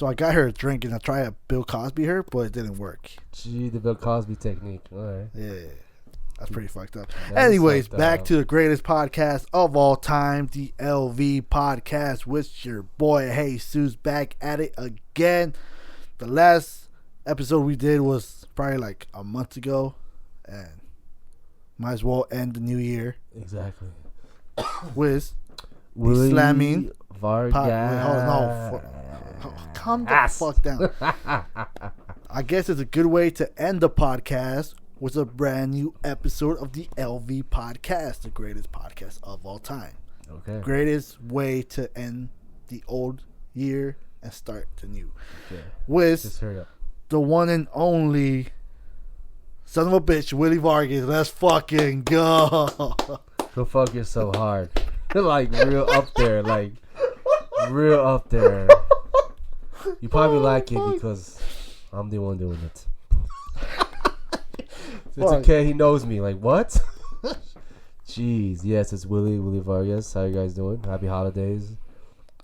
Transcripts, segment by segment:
So I got her a drink and I tried to Bill Cosby her, but it didn't work. Gee, the Bill Cosby technique. All right. Yeah. That's pretty fucked up. That Anyways, is fucked back up. to the greatest podcast of all time, the LV podcast with your boy Jesus back at it again. The last episode we did was probably like a month ago, and might as well end the new year Exactly. with Willie slamming Vargas. Wait, hold on, no, calm the fuck down. I guess it's a good way to end the podcast with a brand new episode of the LV podcast, the greatest podcast of all time. Okay. Greatest way to end the old year and start the new. Okay. With Just hurry up. the one and only son of a bitch, Willie Vargas. Let's fucking go. Go fuck yourself hard. Like real up there. Like real up there. You probably like it because I'm the one doing it. It's okay, he knows me. Like, what? Jeez. Yes, it's Willie Vargas. How you guys doing? Happy holidays.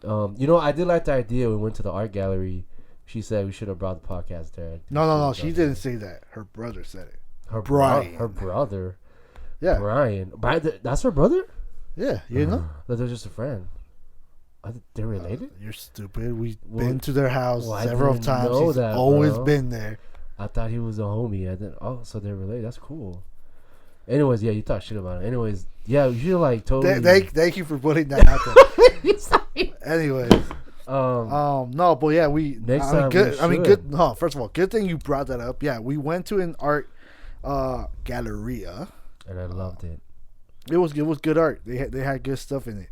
I did like the idea. We went to the art gallery. She said we should have brought the podcast there. No. She didn't say that. Her brother said it. Her Brian. Her brother. Yeah. Brian. That's her brother? Yeah, you know? That they're just a friend. They're related? You're stupid. We've been to their house I several didn't times. know He's that, always bro. been there. I thought he was a homie. So they're related. That's cool. Anyways, yeah, you thought shit about it. Anyways, yeah, you should like totally. Thank you for putting that out there. Anyways, no, but yeah, Next time good. we I mean, should. good. No, first of all, good thing you brought that up. Yeah, we went to an art galleria. And I loved it. It was good art. They had good stuff in it.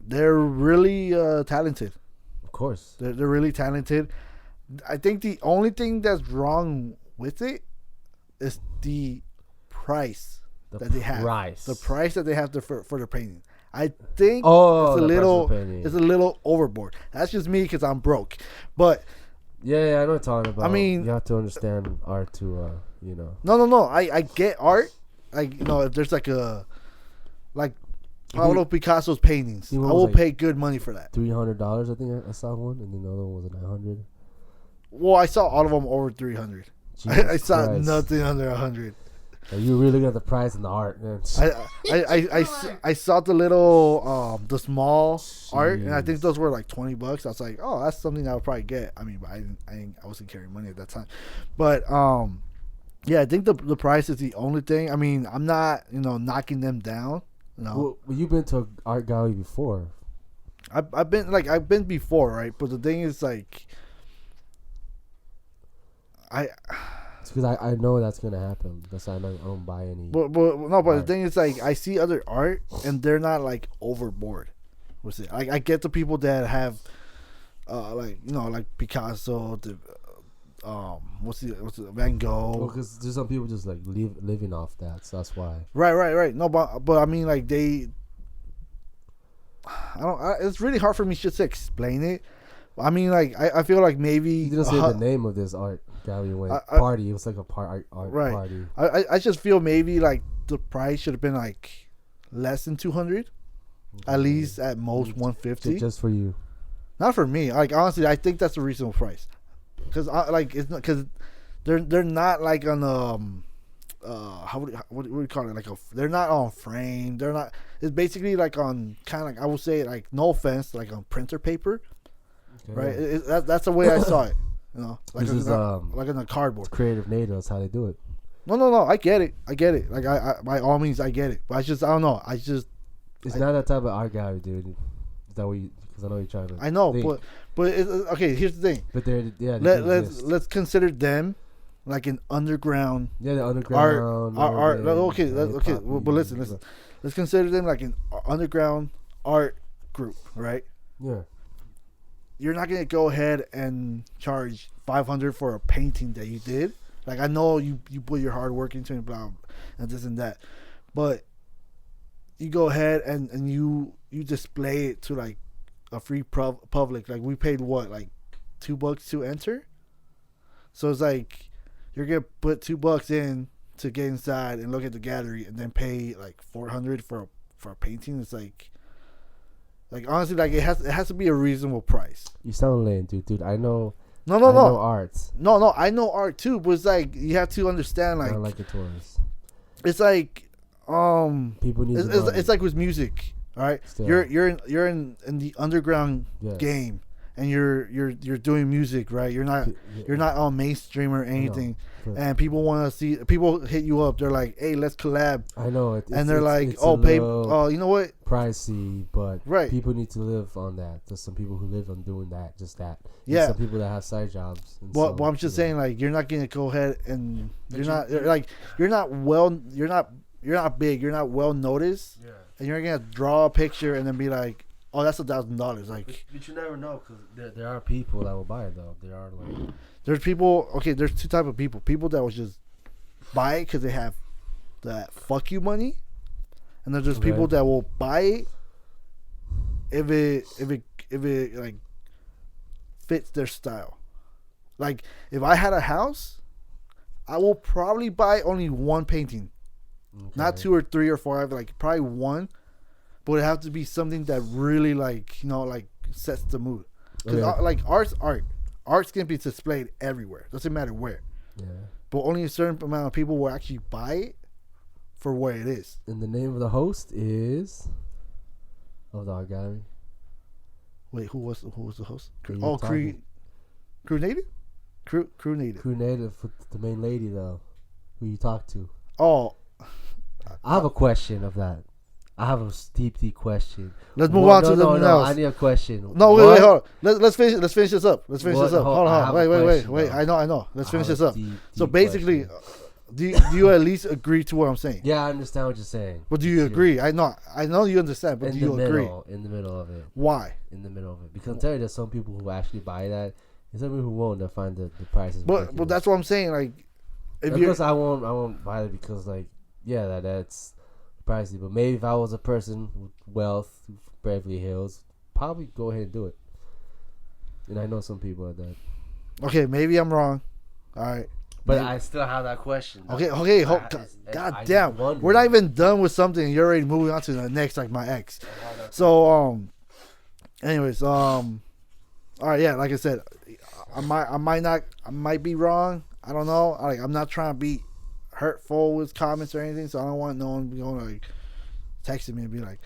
They're really talented. Of course. They're really talented. I think the only thing that's wrong with it is the price that they have. The price that they have for the painting. I think it's a little overboard. That's just me because I'm broke. But yeah, I know what you're talking about. I mean, you have to understand art to, No. I get art. If there's Pablo Picasso's paintings, I will pay good money for that. $300, I think I saw one, and then the other one was $900. Well, I saw all of them over 300. I saw nothing under 100. You really looking at the price and the art, man. I saw the little the small art, and I think those were like $20. I was like, oh, that's something I would probably get. I mean, but I wasn't carrying money at that time. But yeah, I think the price is the only thing. I mean, I'm not knocking them down. Well, you've been to an art gallery before. I've been before, right? But the thing is like. It's because I know that's gonna happen. That's why I don't buy any. But the thing is like I see other art and they're not like overboard with it. I get the people that have, like Picasso, the what's the Van Gogh. Because there's some people just like living off that, so that's why. Right. No, but I mean like they. It's really hard for me just to explain it. I mean, like I feel like maybe you didn't say the name of this art gallery party. It was like a art party. I just feel maybe like the price should have been like less than 200, at least at most 150. Just for you, not for me. Like honestly, I think that's a reasonable price because it's not because they're not like on what do you call it? Like they're not on frame. They're not. It's basically like on kind of like I would say like no offense like on printer paper. Right, that's the way I saw it. Like on a cardboard. It's creative native. That's how they do it. No. I get it. Like I by all means, I get it. But I don't know. It's not that type of art gallery, dude. Is that what you? Because I know you're trying to. I know, think. but okay. Here's the thing. But let's consider them like an underground. Yeah, the underground art. Okay. But listen. Let's consider them like an underground art group, right? Yeah. You're not gonna go ahead and charge $500 for a painting that you did. Like I know you put your hard work into it, blah, and this and that, but you go ahead and you display it to like a free public. Like we paid what, like $2 to enter. So it's like you're gonna put $2 in to get inside and look at the gallery, and then pay like $400 for a painting. It's like Like honestly, like it has to be a reasonable price. You sound lame, dude. I know. No, I know arts. No, I know art too, but it's like you have to understand, I like don't like the tourists. it's like People need. it's like with music, all right? Still. You're in the underground Yes. game, and you're doing music, right? You're not on mainstream or anything, and people want to see. People hit you up. They're like, "Hey, let's collab." I know. And they're like, it's "Oh, pay. Oh, you know what? Pricey, but Right. people need to live on that. There's some people who live on doing that, just that. Yeah. And some people that have side jobs. And Well, I'm just saying, like, you're not gonna go ahead and you're not big. You're not well noticed, and you're gonna draw a picture and then be like, "Oh, that's $1,000." Like, but you never know because there are people that will buy it though. There are like there's people. Okay, there's two type of people. People that will just buy it because they have that fuck you money, and there's just people that will buy it if it like fits their style. Like if I had a house, I will probably buy only one painting, not 2 or 3 or 4. I have like probably one, but it have to be something that really like like sets the mood. Because like art's gonna be displayed everywhere. Doesn't matter where. Yeah. But only a certain amount of people will actually buy it for what it is. And the name of the host is of the art gallery. Wait, who was the host? Crew Native? Crew Native. Crew Native, the main lady though, who you talk to. Oh, I have a question of that. I have a deep question. Let's move on to something else. I need a question. No, wait, hold on. Let's finish this up. Hold on. Wait. I know. Let's finish this up. So basically, do you at least agree to what I'm saying? Yeah, I understand what you're saying. But do you agree? I know you understand, but do you agree? In the middle of it. Why? In the middle of it. Because I'm telling you, there's some people who actually buy that, and some people who won't. They'll find the prices. But that's what I'm saying. Like, of course, I won't buy it because that's pricey. But maybe if I was a person with wealth, Beverly Hills, probably go ahead and do it. And I know some people like that. Okay, maybe I'm wrong. All right. But I still have that question. Okay. God damn. We're not even done with something. You're already moving on to the next, like my ex. So, anyways, all right, yeah, like I said, I might be wrong. I don't know. Like, I'm not trying to be hurtful with comments or anything, so I don't want no one going to like texting me and be like,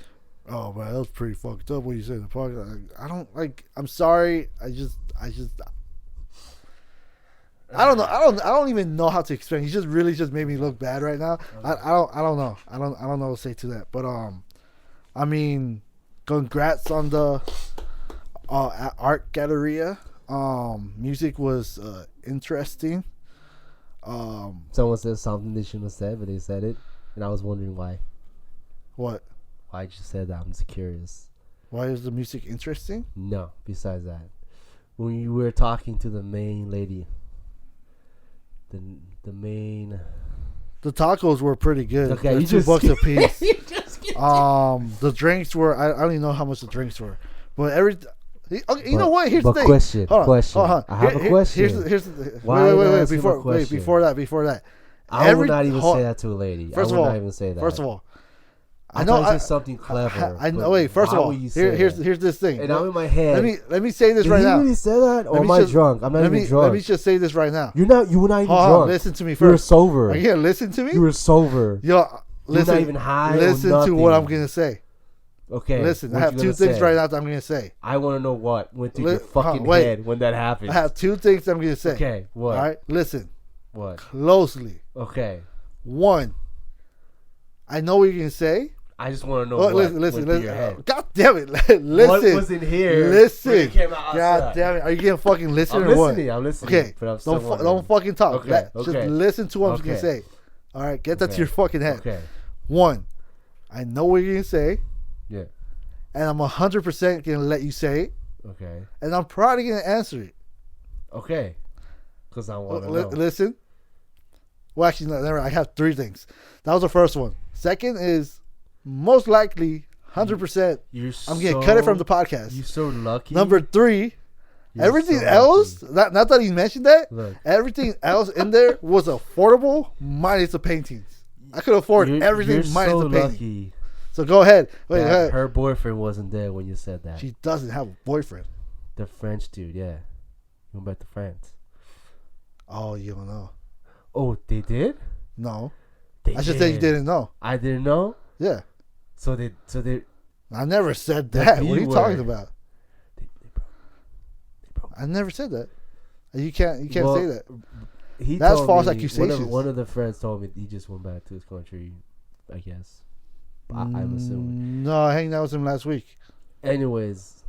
"Oh man, that was pretty fucked up what you said in the podcast." Like, I don't like. I'm sorry. I don't know. I don't even know how to explain. He just really just made me look bad right now. Okay. I don't know. I don't know what to say to that. But I mean, congrats on the art galleria. Music was interesting. Someone said something they shouldn't have said, but they said it, and I was wondering why. What? Why you said that? I'm just curious. Why is the music interesting? No. Besides that, when you were talking to the main lady. The tacos were pretty good. Okay, you $2 a piece. The drinks were I don't even know how much the drinks were, but you know what? Here's the thing. Question. Hold on. I have a question. Here's wait. Before that. I would not even say that to a lady. First of all, I know I say something clever. I know. Wait. First of all, here's this thing. And I'm in my head. Let me say this right now. Did you really say that, or am I drunk? I'm not even drunk. Let me just say this right now. You were not even drunk. Listen to me first. You were sober. Are you gonna listen to me? You were sober. Yo, listen. You're not even high. Listen to what I'm gonna say. Okay. Listen, I have two things right now that I'm gonna say. I want to know what went through your fucking head when that happened. I have two things I'm gonna say. Okay. What? All right. Listen. What? Closely. Okay. One. I know what you're gonna say. I just want to know what went through your head. God damn it! Listen. What was in here? Listen. God damn it! Are you gonna fucking listen or what? I'm listening. Okay. But Don't fucking talk. Okay. Just listen to what I'm gonna say. All right. Get that to your fucking head. Okay. One. I know what you're gonna say. Yeah. And I'm 100% gonna let you say it. Okay. And I'm probably gonna answer it. Okay. Because I want to know. Listen. Well, actually, no, I have three things. That was the first one. Second is most likely 100%. I'm gonna cut it from the podcast. You're so lucky. Number three. Everything else, not that he mentioned that. Look. Everything else in there was affordable minus the paintings. I could afford everything minus the painting. Lucky. So go ahead. Wait, her boyfriend wasn't there when you said that. She doesn't have a boyfriend. The French dude, yeah. He went back to France. Oh, you don't know. Oh, they did? No. They I just said you didn't know. I didn't know? Yeah. So they I never said that. What are you talking about? They broke. I never said that. You can't Well, say that. He That's told false me, accusations. One of the friends told me he just went back to his country, I guess. I'm assuming. No, I hanged out with him last week. Anyways.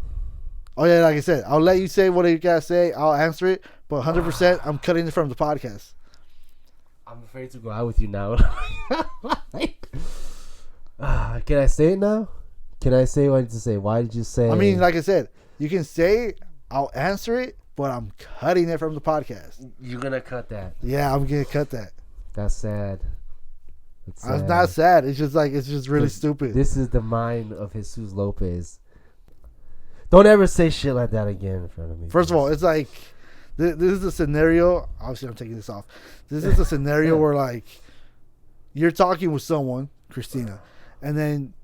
Oh, yeah, like I said, I'll let you say what you gotta say. I'll answer it. But 100%, I'm cutting it from the podcast. I'm afraid to go out with you now. Can I say it now? Can I say what I need to say? Why did you say? I mean, like I said, you can say I'll answer it, but I'm cutting it from the podcast. You're gonna cut that. Yeah, I'm gonna cut that. That's sad. It's not sad. It's just really stupid. This is the mind of Jesus Lopez. Don't ever say shit like that again in front of me. First of all, it's like this is a scenario. Obviously, I'm taking this off. This is a scenario where like you're talking with someone, Christina, and then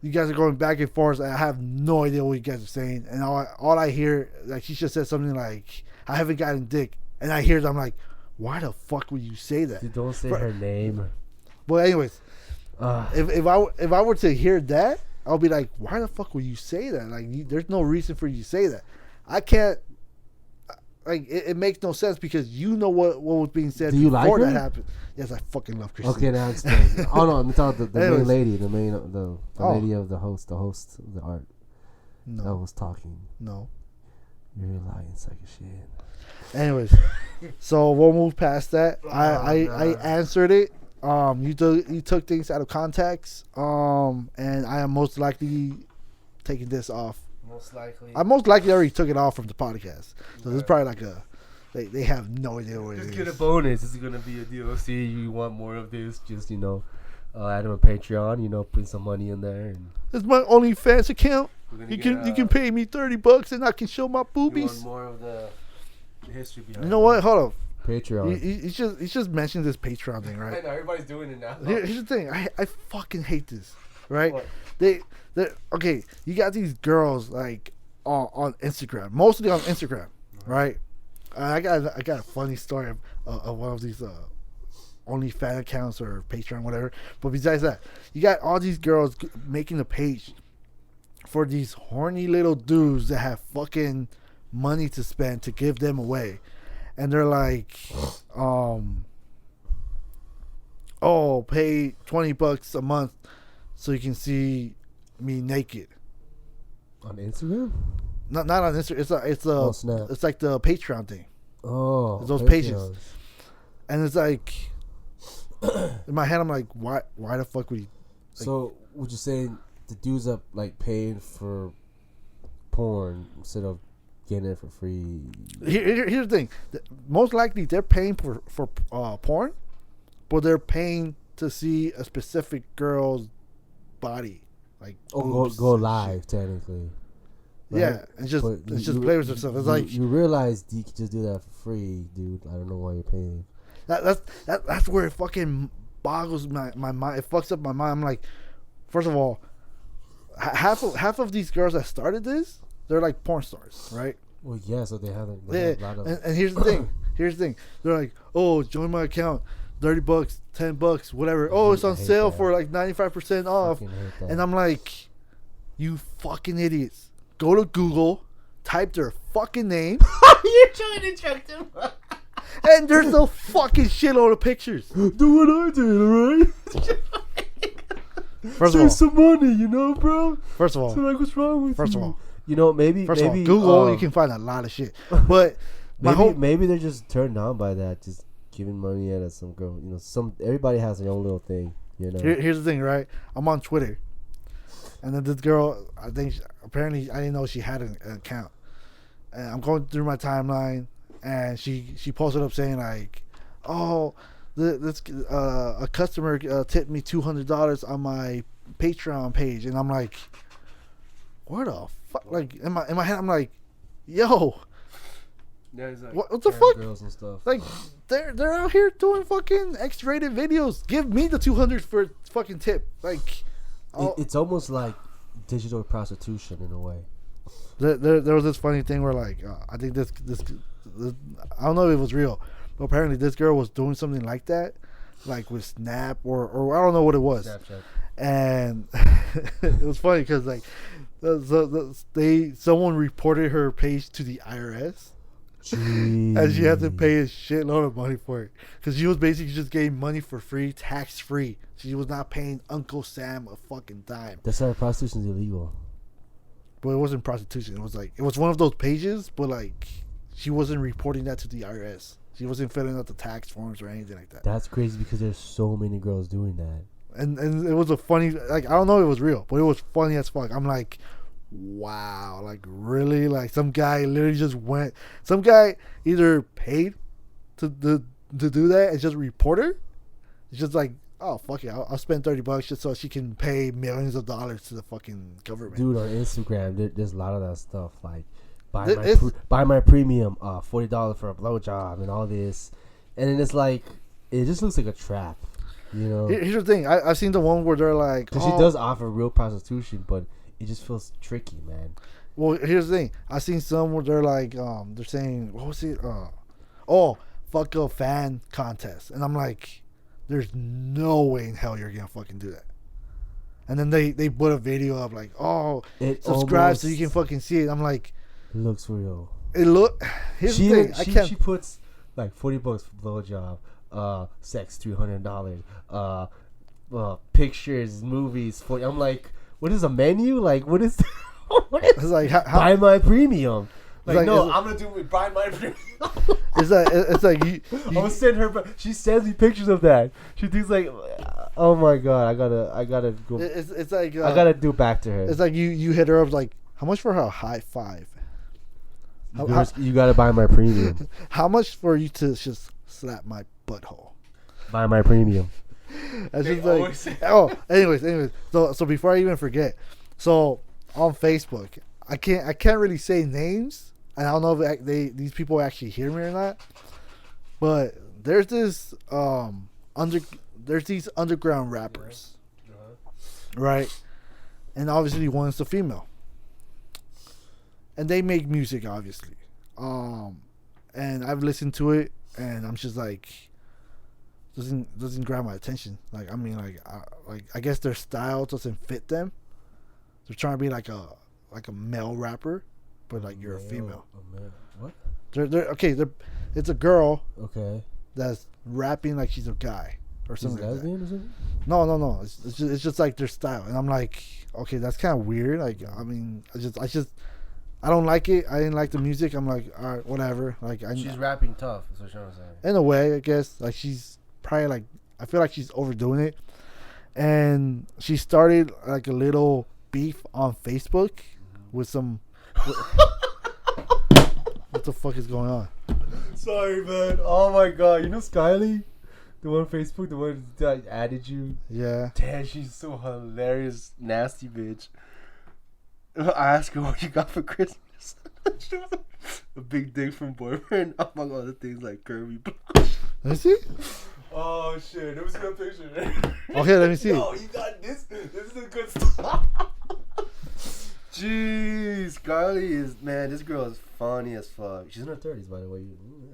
you guys are going back and forth. And I have no idea what you guys are saying, and all I hear, like she just said something like, "I haven't gotten dick," and I hear it, I'm like, "Why the fuck would you say that?" You don't say her name. Well, anyways, if I were to hear that, I'll be like, "Why the fuck would you say that?" Like, there's no reason for you to say that. I can't. Like, it makes no sense because you know what was being said before that happened. Yes, I fucking love Christina. Okay, now it's good. Oh no, I'm talking the main lady, the lady of the host of the art. No, that was talking. No, you're lying, sack of shit. Anyways, so we'll move past that. I answered it. You took things out of context. And I am most likely taking this off. I most likely already took it off from the podcast. So this is probably like they have no idea what it is. Just get a bonus. This is gonna be a DLC. You want more of this? Just add him a Patreon. Put some money in there. And it's my OnlyFans account. You can pay me $30 and I can show my boobies. You want more of the history behind. You know what? Hold on. Patreon. He's just mentioned this Patreon thing, right? I know everybody's doing it now. Here's the thing. I fucking hate this, right? What? They okay. You got these girls like on Instagram, mostly on Instagram, right? I got a funny story of one of these OnlyFans accounts or Patreon, whatever. But besides that, you got all these girls making a page for these horny little dudes that have fucking money to spend to give them away. And they're like, pay $20 a month so you can see me naked. On Instagram? Not on Instagram. Snap. It's like the Patreon thing. Oh, it's those pages. And it's like, in my head, I'm like, why the fuck would you? Like, so, would you say the dudes up like paying for porn instead of getting it for free? Here's the thing. Most likely they're paying for porn, but they're paying to see a specific girl's body. Like go live technically. Right? Yeah, it's just play with yourself. It's like you realize you can just do that for free, dude. I don't know why you're paying. That's where it fucking boggles my mind. It fucks up my mind. I'm like, first of all, half of these girls that started this, they're like porn stars, right? Well, yeah, so they have a lot of. And here's the thing. They're like, oh, join my account, $30, $10, whatever. Oh, it's on sale for like 95% off. And I'm like, you fucking idiots. Go to Google, type their fucking name. You're trying to trick them. And there's no fucking shitload of pictures. Do what I did, alright? First of all, save some money, bro. First of all, so like, what's wrong with you? First of all, maybe Google, you can find a lot of shit. But maybe they're just turned on by that, just giving money at some girl. Everybody has their own little thing. Here's the thing, right? I'm on Twitter, and then this girl, I think apparently I didn't know she had an account, and I'm going through my timeline, and she posted up saying like, oh, a customer tipped me $200 on my Patreon page, and I'm like, what the fuck? Like in my head, I'm like, yo, yeah, like what the fuck? Girls and stuff. Like they're out here doing fucking X-rated videos. Give me the $200 for fucking tip. Like it's almost like digital prostitution in a way. There was this funny thing where like I think this I don't know if it was real, but apparently this girl was doing something like that, like with Snap or I don't know what it was. Snapchat. And it was funny because like someone reported her page to the IRS. Jeez. And she had to pay a shitload of money for it because she was basically just getting money for free, tax free. She was not paying Uncle Sam a fucking dime. That's how prostitution is illegal. But it wasn't prostitution. It was one of those pages, but like she wasn't reporting that to the IRS. She wasn't filling out the tax forms or anything like that. That's crazy because there's so many girls doing that. And it was a funny, like I don't know if it was real, but it was funny as fuck. I'm like, wow, like really, like some guy literally just went. Some guy either paid to do that and just report her. It's just like, oh fuck it, I'll spend $30 just so she can pay millions of dollars to the fucking government. Dude, on Instagram, there's a lot of that stuff like buy my premium, $40 for a blowjob and all this, and then it's like it just looks like a trap, you know. Here's the thing, I've seen the one where they're like, because she does offer real prostitution, but it just feels tricky, man. Well, here's the thing, I've seen some where they're like, they're saying, what was it? Fuck a fan contest, and I'm like, there's no way in hell you're gonna fucking do that. And then they put a video up like, subscribe so you can fucking see it. I'm like, it looks real. Here's the thing, she puts like $40 for blowjob, sex $300, pictures, movies. I'm like, what is a menu? Like, what is? It's like buy my premium. Like no, I'm gonna do it. Buy my premium. it's like you I'm gonna send her. She sends me pictures of that. She thinks like, oh my god, I gotta go. It's like I gotta do back to her. It's like you hit her up like, how much for her high five? You gotta buy my premium. How much for you to just slap my butthole? Buy my premium. That's just like, anyways. So before I even forget, so on Facebook, I can't really say names, and I don't know if these people actually hear me or not. But there's this there's these underground rappers, right? And obviously one's a female. And they make music, obviously. And I've listened to it, and I'm just like, doesn't grab my attention. Like, I mean, I guess their style doesn't fit them. They're trying to be like a male rapper, but like you're a female. What? It's a girl. Okay. That's rapping like she's a guy or something like that. Or something? No. It's just like their style, and I'm like, okay, that's kind of weird. Like, I mean, I don't like it. I didn't like the music. I'm like, all right, whatever. Like, she's rapping tough. That's what I'm saying. In a way, I guess. Like, she's probably like, I feel like she's overdoing it, and she started like a little beef on Facebook with some. What the fuck is going on? Sorry, man. Oh my god, you know Skyly, the one on Facebook, the one that added you. Yeah. Damn, she's so hilarious, nasty bitch. I asked her what you got for Christmas. A big dick from boyfriend, among other things like Kirby. Let me see. Oh shit! Let me see that picture. Okay, let me see. Oh, you got this. This is a good stuff. Jeez, Carly is, man. This girl is funny as fuck. She's in her 30s, by the way. Yeah.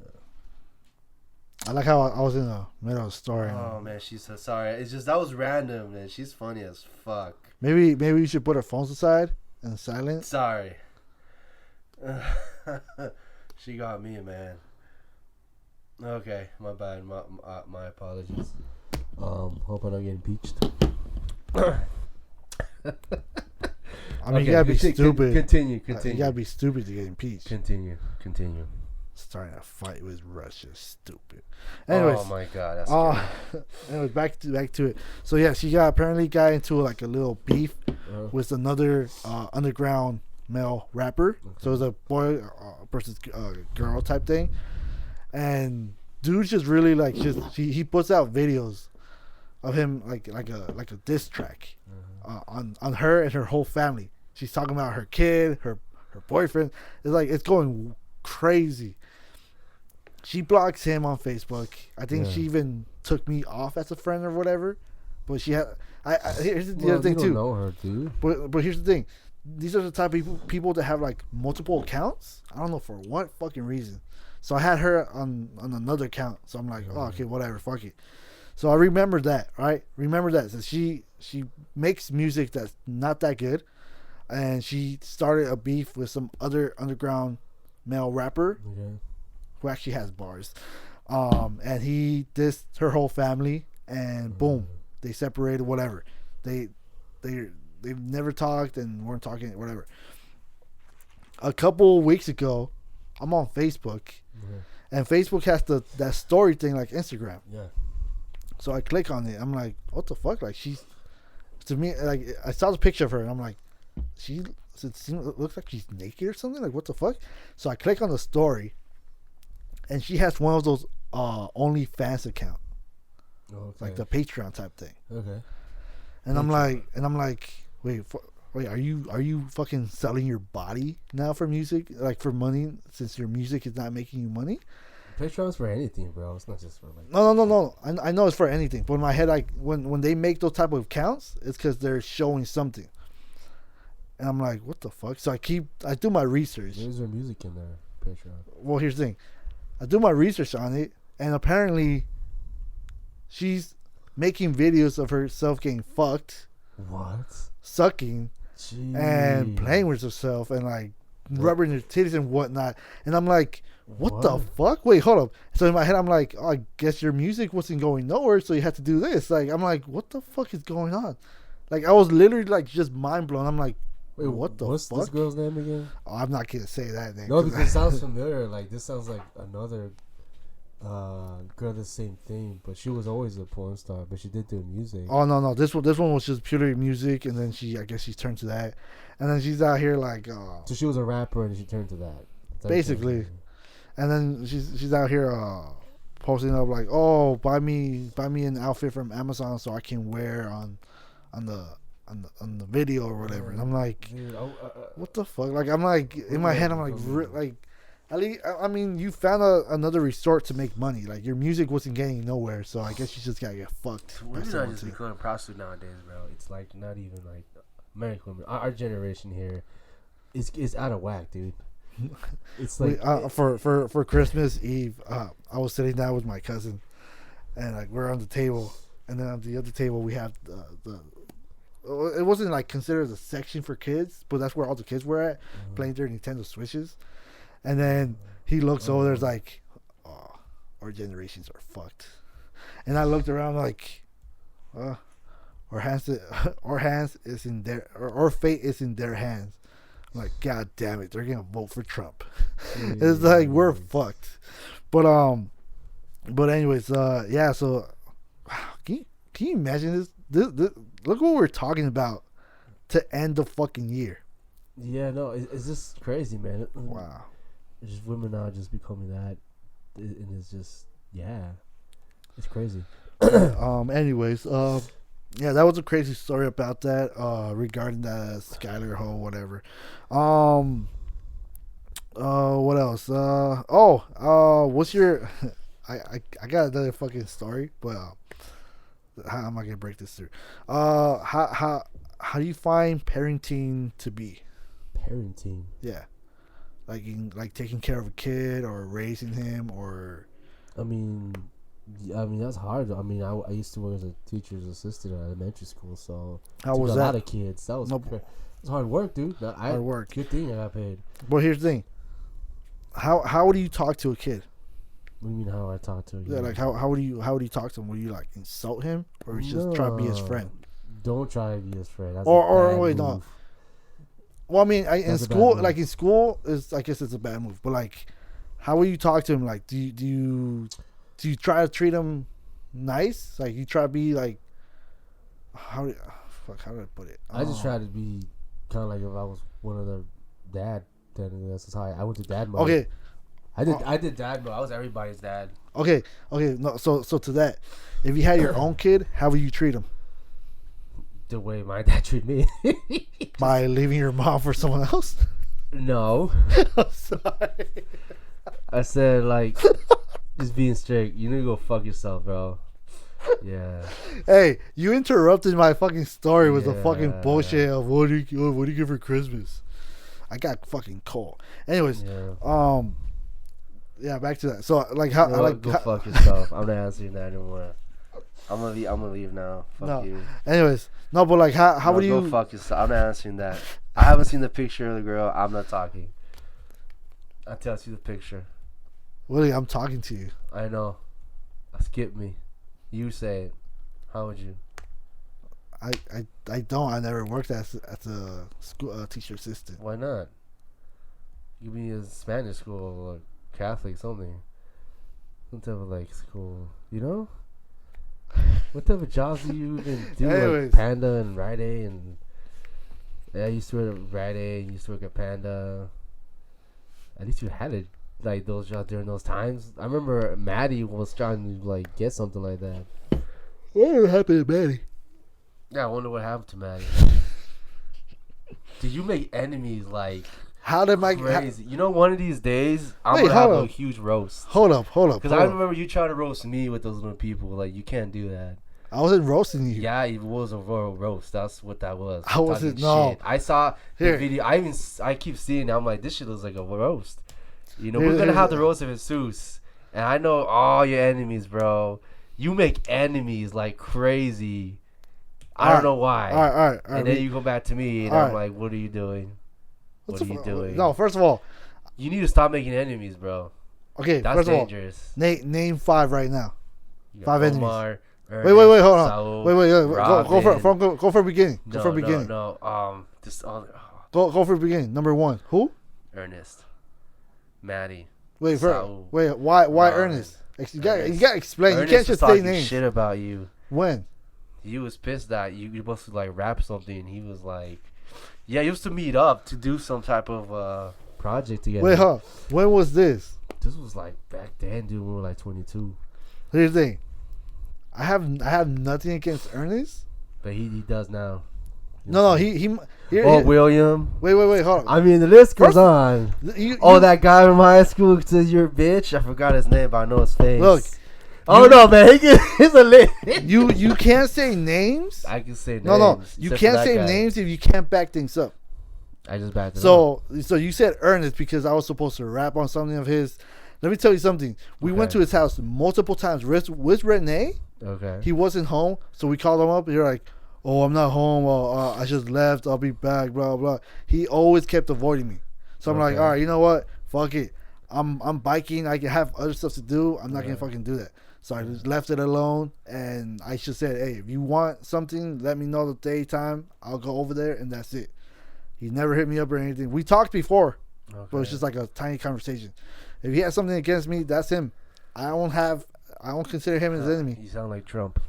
I like how I was in the middle of the story. Oh man, she's so sorry. It's just that was random, man. She's funny as fuck. Maybe you should put our phones aside and silent. Sorry. She got me, man. Okay, my bad. My apologies. Hope I'm not getting impeached. I mean, you gotta be stupid. Continue. You gotta be stupid to get impeached. Continue. Starting a fight with Russia, stupid. Anyways, oh my god, that's anyways, back to it. So yeah, she apparently got into like a little beef with another underground male rapper. Okay. So it was a boy versus girl type thing, and dude's just really like he puts out videos of him like a diss track on her and her whole family. She's talking about her kid, her boyfriend. It's like it's going crazy. She blocks him on Facebook. I think she even took me off as a friend or whatever. but she had. Here's the Well, other thing you too. don't know her, dude. But here's the thing. These are the type of people that have like multiple accounts. I don't know for what fucking reason. So I had her on another account. So I'm like, oh, okay, whatever, fuck it. So I remember that, right? Remember that. So she makes music that's not that good, and she started a beef with some other underground male rapper who actually has bars. And he dissed her whole family, and boom, they separated. Whatever. They've never talked and weren't talking, whatever. A couple weeks ago, I'm on Facebook, and Facebook has that story thing like Instagram. Yeah. So I click on it. I'm like, what the fuck? Like, she's, to me, like, I saw the picture of her, and I'm like, it looks like she's naked or something. Like, what the fuck? So I click on the story, and she has one of those OnlyFans account, like the Patreon type thing. Okay. And I'm like, wait, are you fucking selling your body now for music, like for money, since your music is not making you money? Patreon's for anything, bro. It's not just for like. No. I know it's for anything, but in my head, like when they make those type of accounts, it's because they're showing something. And I'm like, what the fuck? So I do my research. There's her music in there, Patreon. Well, here's the thing, I do my research on it, and apparently, she's making videos of herself getting fucked, sucking, and playing with herself, and like rubbing her titties and whatnot. And I'm like, what the fuck? Wait, hold up. So in my head, I'm like, oh, I guess your music wasn't going nowhere, so you had to do this. Like, I'm like, what the fuck is going on? Like, I was literally like just mind blown. I'm like, wait, what's this girl's name again? Oh, I'm not gonna say that name. No, because it sounds familiar. Like, this sounds like another girl, the same thing, but she was always a porn star, but she did do music. Oh no, this one was just purely music, and then I guess she turned to that, and then she's out here like. So she was a rapper, and she turned to that. Basically, and then she's out here posting up like, oh, buy me an outfit from Amazon so I can wear on the video or whatever. And I'm like, dude, what the fuck? Like, I'm like in my head, I'm like. At least, I mean, you found another resort to make money. Like, your music wasn't getting nowhere, so I guess you just gotta get fucked. Women are just becoming prostitute nowadays, bro. It's like not even like American women. Our generation here is out of whack, dude. It's like for Christmas Eve, I was sitting down with my cousin, and like we're on the table, and then on the other table we have the. It wasn't like considered a section for kids, but that's where all the kids were at, playing their Nintendo Switches. And then he looks over there's like, oh, our generations are fucked. And I looked around like, our hands is in their, our fate is in their hands. I'm like, God damn it, they're gonna vote for Trump. It's like we're fucked. But anyways, yeah. So, can you imagine this? Look what we're talking about to end the fucking year. Yeah, no, it's just crazy, man. Wow. Just women now just becoming that, and it's just it's crazy. Anyways, yeah, that was a crazy story about that. Regarding the Skylar Ho, whatever. What else? What's your? I got another fucking story, but how am I gonna break this through? How do you find parenting to be? Parenting. Yeah. Like taking care of a kid or raising him or. I mean that's hard. I mean, I used to work as a teacher's assistant at elementary school, so how was that? A lot of kids. That was it's hard work, dude. Hard work. Good thing I got paid. But here's the thing. How do you talk to a kid? What do you mean how I talk to him? Yeah, like how do you talk to him? Will you like insult him or you just try to be his friend? Don't try to be his friend. That's or wait, no. Well, I mean, in school, I guess it's a bad move. But like, how will you talk to him? Like, do you try to treat him nice? Like, you try to be like, how do I put it? I just try to be kind of like if I was one of the dad. Then that's how I went to dad mode. Okay, I did dad mode. I was everybody's dad. Okay. No, so to that, if you had your own kid, how would you treat him? The way my dad treated me. By leaving your mom for someone else? No. I'm sorry. I said, like, just being strict. You need to go fuck yourself, bro. Yeah. Hey, you interrupted my fucking story with the Yeah. fucking bullshit of what do you get for Christmas? I got fucking cold. Anyways, Yeah. yeah, back to that. So like how I like go fuck yourself. I'm not answering that anymore. I'm gonna leave now. Fuck no. you. Anyways, no, but like how would you go fuck yourself? I'm not answering that. I haven't seen the picture of the girl. I'm not talking. I'll tell you the picture. Willie, I'm talking to you. I know. Skip me. You say it. How would you? I don't. I never worked as a school teacher assistant. Why not? You be in Spanish school or Catholic something. Some type of like school. You know? What type of jobs do you even do? Anyways. Like Panda and Rite Aid and I used to work at Rite Aid. Used to work at Panda. At least you had it like those jobs during those times. I remember Maddie was trying to like get something like that. What happened to Maddie? Yeah, I wonder what happened to Maddie. Did you make enemies like How did my crazy? You know, one of these days I'm gonna have a huge roast. Hold up. Because I remember you trying to roast me with those little people. Like you can't do that. I wasn't roasting you. Yeah, it was a royal roast. That's what that was. I wasn't. No. Shit. I saw the video. I keep seeing it. I'm like, this shit looks like a roast. You know, we're gonna have the roast of Jesus, and I know all your enemies, bro. You make enemies like crazy. I don't know why. All right. And then you go back to me, and I'm like, what are you doing? What are you doing? No, first of all, you need to stop making enemies, bro. Okay, that's first dangerous. Of all, name 5 right now. 5 Omar, enemies. Ernest, wait, hold on. Saul, wait. Robin. Go for beginning. No. This other. Go for beginning. Number 1. Who? Ernest. Maddie. Why Robin, Ernest? You gotta explain. Ernest you can't just say names. Shit about you. When? He was pissed that you supposed to like rap something. He was like, yeah, he used to meet up to do some type of project together. Wait, when was this? This was like back then, dude. We were like 22. Here's the thing. I have nothing against Ernest, but he does now. No, William. Wait, hold on. I mean, the list goes on. That guy from high school who says you're a bitch. I forgot his name, but I know his face. Look. No, man. He's a list. You can't say names. I can say names. No. You can't say names if you can't back things up. I just backed it up. So you said Ernest because I was supposed to rap on something of his. Let me tell you something. We went to his house multiple times with Renee. Okay. He wasn't home, so we called him up. And you're like, "Oh, I'm not home. I just left. I'll be back." Blah blah. He always kept avoiding me. So I'm like, "All right, you know what? Fuck it. I'm biking. I can have other stuff to do. I'm not gonna fucking do that." So I just left it alone, and I just said, "Hey, if you want something, let me know the day time. I'll go over there, and that's it." He never hit me up or anything. We talked before, but it's just like a tiny conversation. If he has something against me, that's him. I don't consider him as an enemy. You sound like Trump.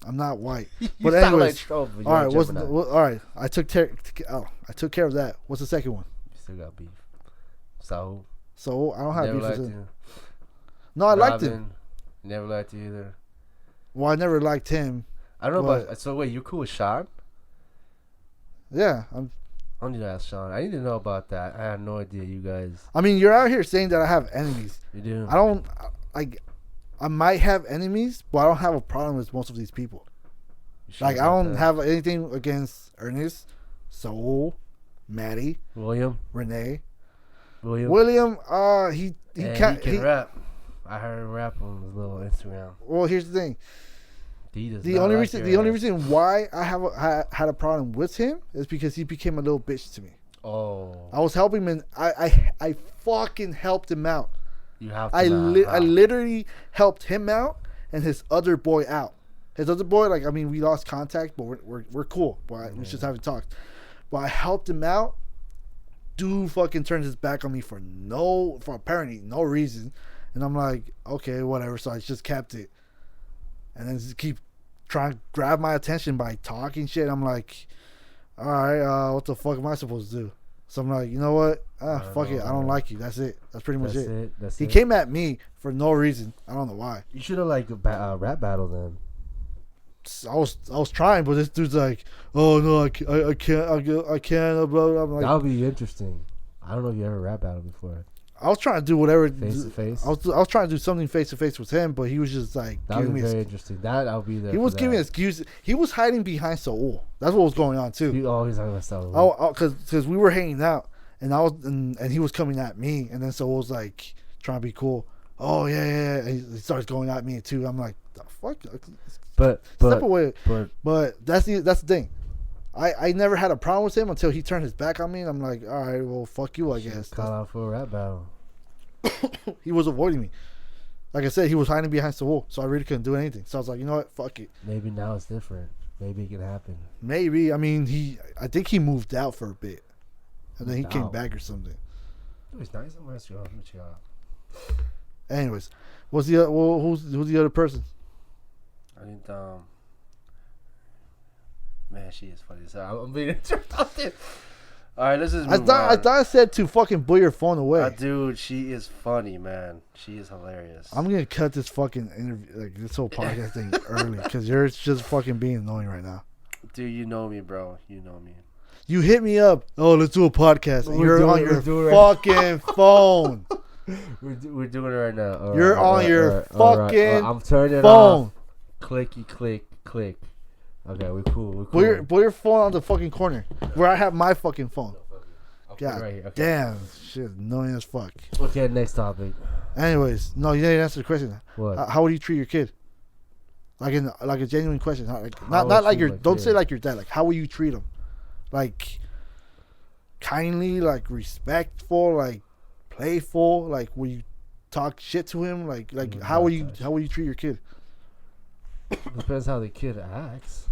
I'm not white. But anyways, sound like Trump. All right. I took care of that. What's the second one? You still got beef. So I don't have beef with him. No, I liked him. Never liked you either. Well, I never liked him. I don't know about. So wait, you're cool with Sean? Yeah, I don't need to ask Sean. I need to know about that. I had no idea you guys. I mean, you're out here saying that I have enemies. You do. I don't like. I might have enemies, but I don't have a problem with most of these people. Like I don't have anything against Ernest, Saul, Maddie, William, Renee, William. He can rap. I heard him rap on his little Instagram. Well, here's the thing. The only reason why I had a problem with him is because he became a little bitch to me. Oh. I was helping him, and I fucking helped him out. You have to. I literally helped him out and his other boy out. His other boy, like, I mean, we lost contact, but we're cool. But we just haven't talked. But I helped him out. Dude fucking turned his back on me for apparently no reason. And I'm like, okay, whatever. So I just kept it. And then just keep trying to grab my attention by talking shit. I'm like, all right, what the fuck am I supposed to do? So I'm like, you know what? Fuck it. I don't like you. That's it. That's pretty much it. He came at me for no reason. I don't know why. You should have like rap battle then. I was trying, but this dude's like, oh no, I can't. Blah, blah. I'm like, that would be interesting. I don't know if you ever rap battle before. I was trying to do whatever. Face to face. I was trying to do something face to face with him, but he was just like That giving was me. very interesting. That I'll be there. He was giving excuses. He was hiding behind Saul. That's what was going on too. He always talking about stuff. Oh, because we were hanging out, and I was and he was coming at me, and then Saul was like trying to be cool. Oh yeah. And he starts going at me too. I'm like, the fuck. But Step away. But that's the thing. I never had a problem with him until he turned his back on me, and I'm like, all right, well, fuck you, I guess. Call out for a rap battle. He was avoiding me. Like I said, he was hiding behind the wall, so I really couldn't do anything. So I was like, you know what, fuck it. Maybe now it's different. Maybe it can happen. Maybe. I mean, I think he moved out for a bit, and then he came back or something. It was nice. I'm gonna ask you out. Check out. Anyways, who's the other person? I think man, she is funny. So I'm being interrupted. All right, let's just move I on. thought I said to fucking put your phone away. Dude, she is funny, man. She is hilarious. I'm gonna cut this fucking interview, like this whole podcast thing early, because you're just fucking being annoying right now. Dude, you know me, bro. You know me. You hit me up. Oh, let's do a podcast. And you're on your fucking phone. We're doing it right now. You're on your fucking I'm turning it phone. off. Clicky, click. Okay, we're cool. Put your phone on the fucking corner where I have my fucking phone. God right here. Okay. damn, shit, annoying as fuck. Okay, next topic. Anyways, no, you didn't answer the question. What? How would you treat your kid? Like a genuine question. Not would like I treat your. my Don't kid? say like your dad. Like how will you treat him? Like kindly, like respectful, like playful. Like will you talk shit to him? Like how will you treat your kid? Depends how the kid acts.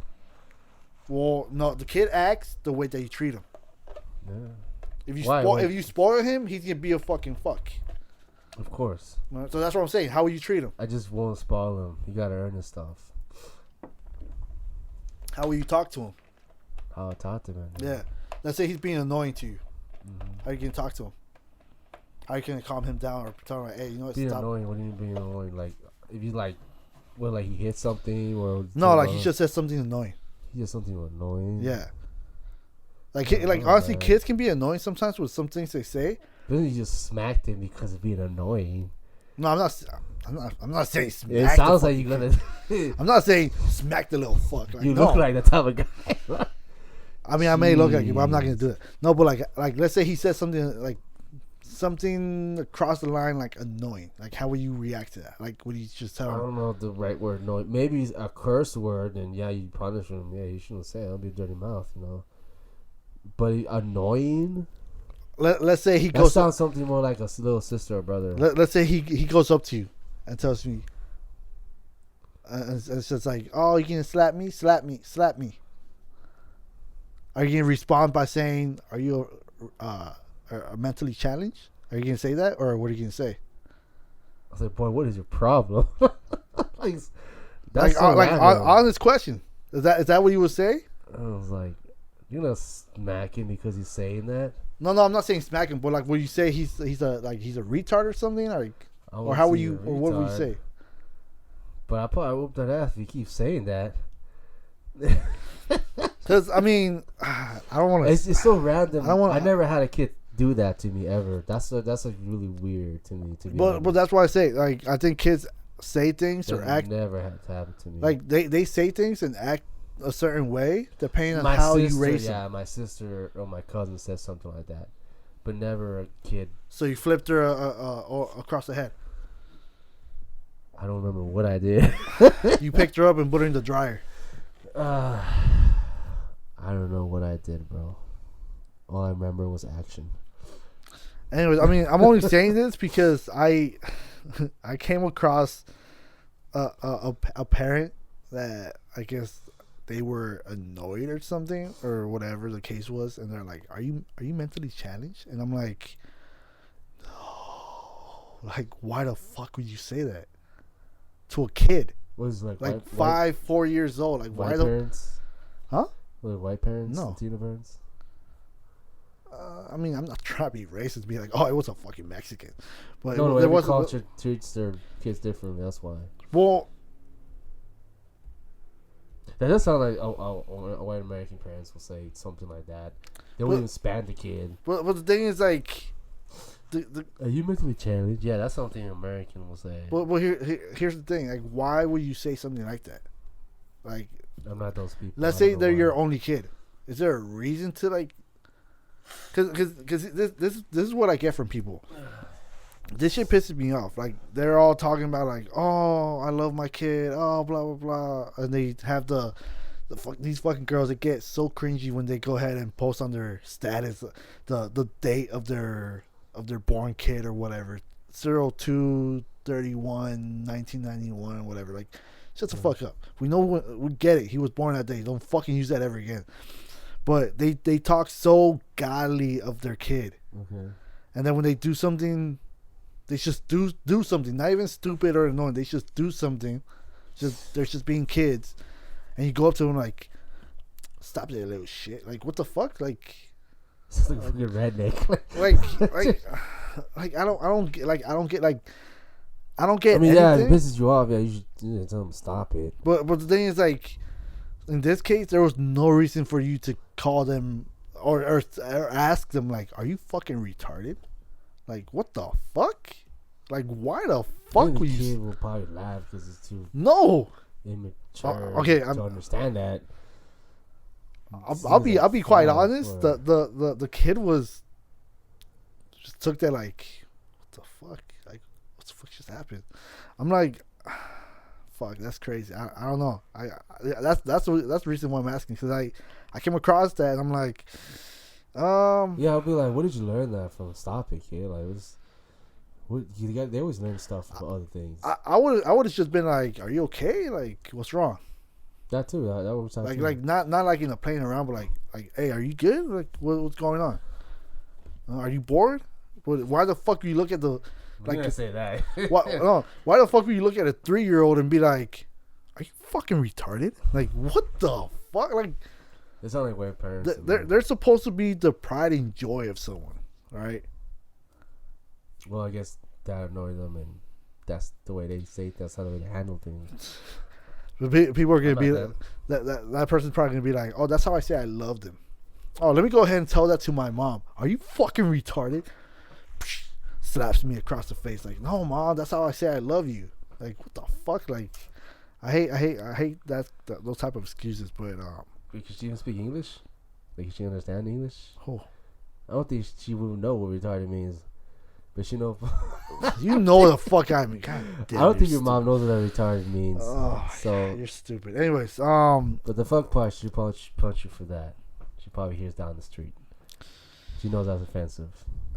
Well, no, the kid acts the way that you treat him. Yeah. If you Why? if you spoil him, he's gonna be a fucking fuck. Of course. So that's what I'm saying. How will you treat him? I just won't spoil him. You gotta earn his stuff. How will you talk to him? How I talk to him. Yeah. Let's say he's being annoying to you. Mm-hmm. How you gonna talk to him? How you gonna calm him down or tell him, like, hey, you know what? Being Stop. annoying. What do you mean being annoying? Like if you like, well, like he hit something or No, like he just said something annoying. he did something annoying. Yeah. Like honestly, man. kids can be annoying sometimes with some things they say. But then you just smacked him because of being annoying. No, I'm not saying smack. It sounds like you're gonna. I'm not saying smack the little fuck. Like, You no. look like the type of guy. I mean, I may look like it, but I'm not gonna do it. No, but like let's say he says something across the line, like annoying. Like how would you react to that? Like would you just tell I him? don't know the right word. No, maybe it's a curse word, and yeah, you punish him. Yeah, you shouldn't say it. It'll be a dirty mouth, you know. But annoying. Let's say he That goes. sounds something more like a little sister or brother. Let's say he goes up to you and tells me, and it's just like, oh, you gonna slap me? Slap me? Slap me? Are you gonna respond by saying, are you mentally challenged? Are you gonna say that, or what are you gonna say? I was like, boy, what is your problem? like, that's on this question, is that what you would say? I was like, you're gonna smack him because he's saying that? No, I'm not saying smack him, but like, would you say he's a retard or something, or how would you, or what would you say? But I probably whoop that ass if he keeps saying that. Because I mean, I don't want to. It's so random. I never had a kid do that to me ever. That's like really weird to me. To be but that's why I say, like, I think kids say things or act. Never had to happen to me. Like they say things and act a certain way depending on how you raise them. Yeah, my sister or my cousin says something like that, but never a kid. So you flipped her across the head. I don't remember what I did. You picked her up and put her in the dryer. I don't know what I did, bro. All I remember was action. Anyways, I mean, I'm only saying this because I came across a parent that I guess they were annoyed or something or whatever the case was, and they're like, "Are you mentally challenged?" And I'm like, "No, like why the fuck would you say that to a kid?" Was like 4 years old? Like white why parents? Huh? Were they white parents? No. Latino parents? I mean, I'm not trying to be racist, be like, "Oh, it was a fucking Mexican," but No, there every was culture treats their kids differently. That's why. Well, that does sound like white American parents will say something like that. They won't even span the kid. but the thing is, like, Are you mentally challenged? Yeah, that's something an American will say. Well, here's the thing. Like, why would you say something like that? Like, I'm not those people. let's say they're your only kid. Is there a reason to like? Because this is what I get from people. This shit pisses me off. Like, they're all talking about like, oh, I love my kid. Oh, blah blah blah, and they have these fucking girls that get so cringy when they go ahead and post on their status the date of their born kid or whatever, 02/31/1991 or whatever. Like, shut the fuck up. We get it. He was born that day. Don't fucking use that ever again. But they talk so godly of their kid, and then when they do something, they just do something. Not even stupid or annoying. They just do something. They're just being kids. And you go up to him like, stop that little shit. Like, what the fuck? Like, it's like a fucking redneck. I don't get I don't get I mean, anything. yeah, it pisses you off. Yeah, you should tell them to stop it. But the thing is, like, in this case, there was no reason for you to call them or ask them like, are you fucking retarded? Like, what the fuck? Like, why the fuck would you? The kid will probably laugh because it's too immature. Okay, to understand that. I'll be quite honest. The kid was just took that like, what the fuck? Like, what the fuck just happened? I'm like, fuck, that's crazy. I don't know. That's the reason why I'm asking, because I came across that and I'm like, yeah, I'll be like, where did you learn that from? Stop it, kid. Like, they always learn stuff from other things. I would have just been like, are you okay? Like, what's wrong? That too. That was like not like in a playing around, but like, hey, are you good? Like, what's going on? Are you bored? Why the fuck do you look at the? Like, gonna say that. Why the fuck would you look at a 3-year-old and be like, are you fucking retarded? Like, what the fuck? Like, it's not like weird parents. They're supposed to be the pride and joy of someone, right? Well, I guess that annoys them, and that's the way they say it. That's how they handle things. People are gonna be that person's probably gonna be like, oh, that's how I say I loved him. Oh, let me go ahead and tell that to my mom. Are you fucking retarded? Slaps me across the face like, no, mom, that's how I say I love you. Like, what the fuck? Like, I hate those type of excuses. But because she even speak English, like, she understand English. Oh, I don't think she would know what retarded means, but she know. You know the fuck I mean. God damn, I don't think your mom knows what retarded means. Oh, so you're stupid. Anyways, but the fuck part, she punch you for that. She probably hears down the street. She knows that's offensive.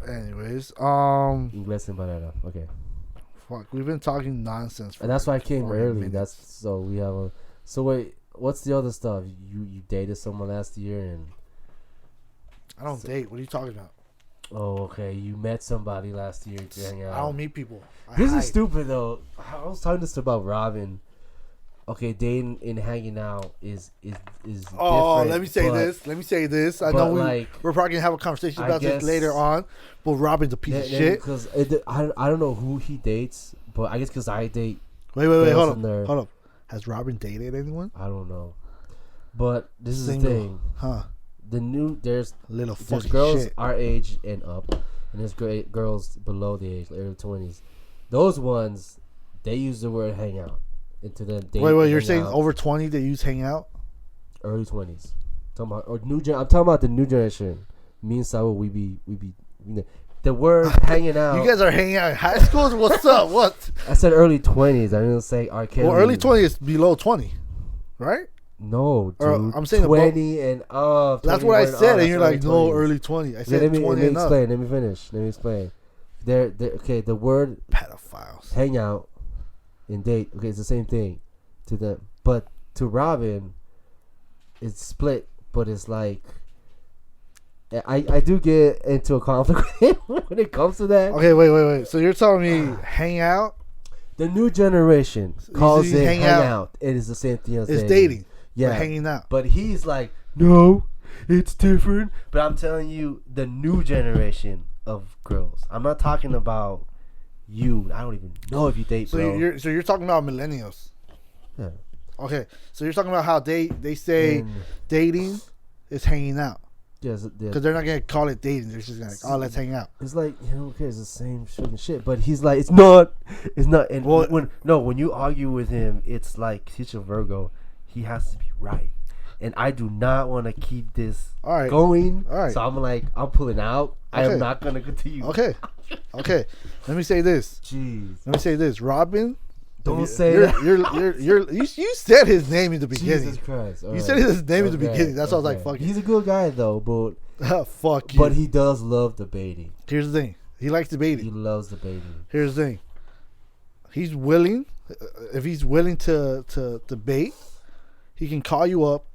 Anyways, Inglés en banana. Okay. Fuck, we've been talking nonsense. And that's why I came early. Minutes. So we have a. So wait, what's the other stuff? You dated someone last year and. I don't date. What are you talking about? Oh, okay. You met somebody last year to hang out. I don't meet people. This is stupid though. I was talking this about Robin. Okay, dating and hanging out is. Oh, let let me say this. I know we're probably gonna have a conversation about this later on. But Robin's a piece of shit. Because I don't know who he dates, but I guess because I date. Wait, hold up. Has Robin dated anyone? I don't know, but this is the thing, huh? There's girls shit. Our age and up, and there's girls below the age, early 20s. Those ones, they use the word hang out into the date. Wait, you're saying over 20 they use hang out? Early 20s. I'm talking about the new generation. Me and Sawa, we be the word hanging out. You guys are hanging out in high schools? What's up? What? I said early 20s. I didn't say arcade. Well, early 20 is below 20, right? No, dude. I'm saying 20 and up. That's what I said, and you're like, no, early 20. I said 20 and up. Let me finish. Let me explain. Okay, the word pedophiles, hang out, and date. Okay, it's the same thing to them, but to Robin, it's split. But it's like, I do get into a conflict with him when it comes to that. Okay, wait. So you're telling me hang out? The new generation calls it hang out. It is the same thing as dating. Yeah, hanging out. But he's like, no, it's different. But I'm telling you, the new generation of girls. I'm not talking about you. I don't even know if you date. So you're talking about millennials. Yeah. Okay, so you're talking about how they say dating is hanging out. Yes, because they're not gonna call it dating. They're just gonna like, oh, let's hang out. It's like, who cares? It's the same fucking shit. But he's like, it's not. And Well, when you argue with him, it's like he's a Virgo. He has to be right, and I do not want to keep this going. All right. So I'm pulling out. Okay. I am not gonna continue. Okay. Let me say this. Jeez. Let me say this. Robin. Don't say that. You said his name in the beginning. Jesus Christ. You said his name in the beginning. That's why I was like, fuck it. He's a good guy though, but fuck you. But he does love debating. Here's the thing. He likes debating. He loves debating. Here's the thing. He's willing. If he's willing to debate, he can call you up.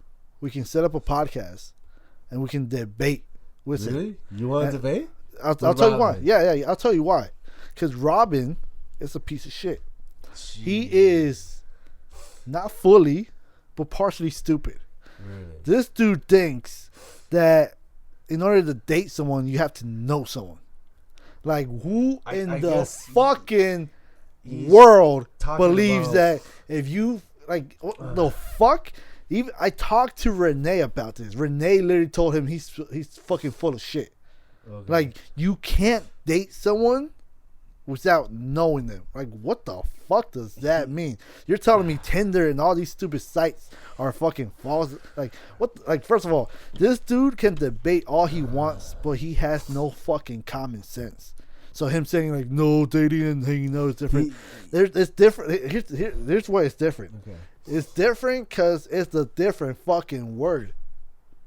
We can set up a podcast, and we can debate with him. Really? You want to debate? I'll tell you why. Yeah. I'll tell you why. Because Robin is a piece of shit. Jeez. He is not fully, but partially stupid. Really? This dude thinks that in order to date someone, you have to know someone. Like, who in the fucking world believes that if you, like, what the fuck? Even I talked to Renee about this. Renee literally told him he's fucking full of shit. Okay. Like, you can't date someone without knowing them. Like, what the fuck does that mean? You're telling me Tinder and all these stupid sites are fucking false? Like, what? Like, first of all, this dude can debate all he wants, but he has no fucking common sense. So him saying like no dating and hanging out is different. It's different. Here's why it's different. Okay. It's different because it's a different fucking word.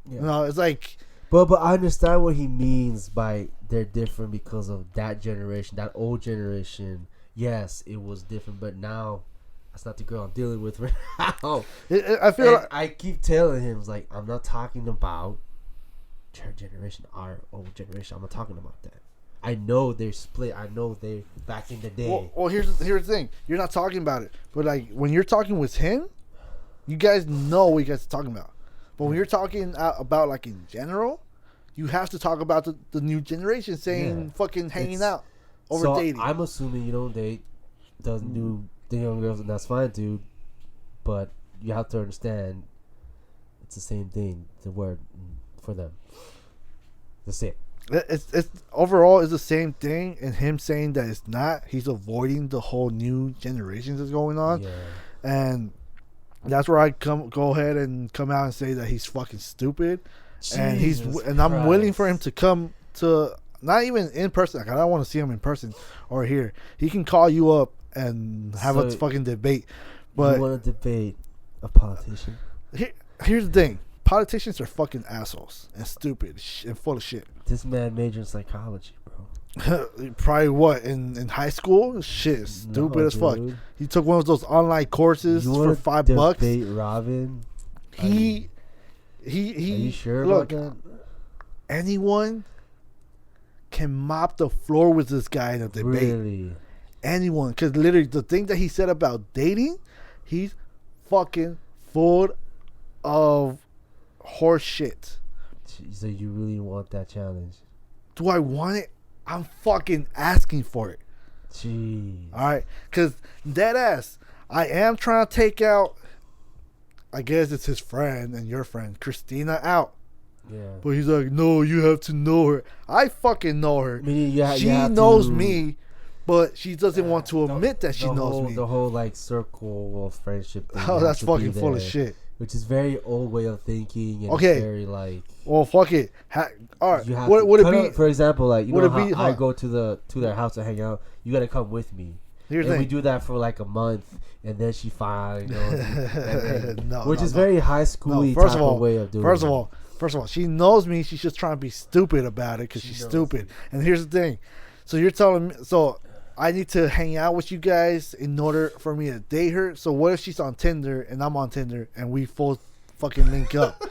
Yeah. You know, it's like. But I understand what he means by they're different because of that generation, that old generation. Yes, it was different, but now that's not the girl I'm dealing with right now. I feel like I keep telling him, like, I'm not talking about your generation, our old generation. I'm not talking about that. I know they're split. I know they back in the day. Well, here's the thing. You're not talking about it, but like when you're talking with him, you guys know what you guys are talking about. But when you're talking about like in general, you have to talk about the new generation saying fucking hanging out over dating. I'm assuming you don't date the young girls, and that's fine, dude. But you have to understand, it's the same thing. The word for them, that's it. It's overall is the same thing, and him saying that it's not. He's avoiding the whole new generations that's going on, and that's where I go ahead and come out and say that he's fucking stupid. And I'm willing for him to come to not even in person. Like, I don't want to see him in person or here. He can call you up and have a fucking debate. But you want to debate a politician? Here's the thing: politicians are fucking assholes and stupid and full of shit. This man majored in psychology, bro. Probably what in high school? Shit, stupid as fuck. He took one of those online courses for $5. Debate Robin? He. Are you sure look, about that? Anyone can mop the floor with this guy in a debate. Really? Anyone. Because literally, the thing that he said about dating, he's fucking full of horse shit. So you really want that challenge? Do I want it? I'm fucking asking for it. Jeez. Alright? Because, dead ass, I am trying to take out, I guess it's his friend and your friend, Christina, out. Yeah. But he's like, no, you have to know her. I fucking know her. She you knows me, but she doesn't want to admit that she knows me. The whole like circle of friendship thing. Oh, that's fucking full of shit. Which is very old way of thinking. And it's very like. Well, fuck it. All right. Would it be? For example, like you know how I go to their house to hang out. You gotta come with me. We do that for like a month, and then she finally knows me. Which is very high schooly type of way of doing it. First of all, she knows me. She's just trying to be stupid about it because she's stupid. And here's the thing. So you're telling me, so I need to hang out with you guys in order for me to date her. So what if she's on Tinder and I'm on Tinder and we full fucking link up?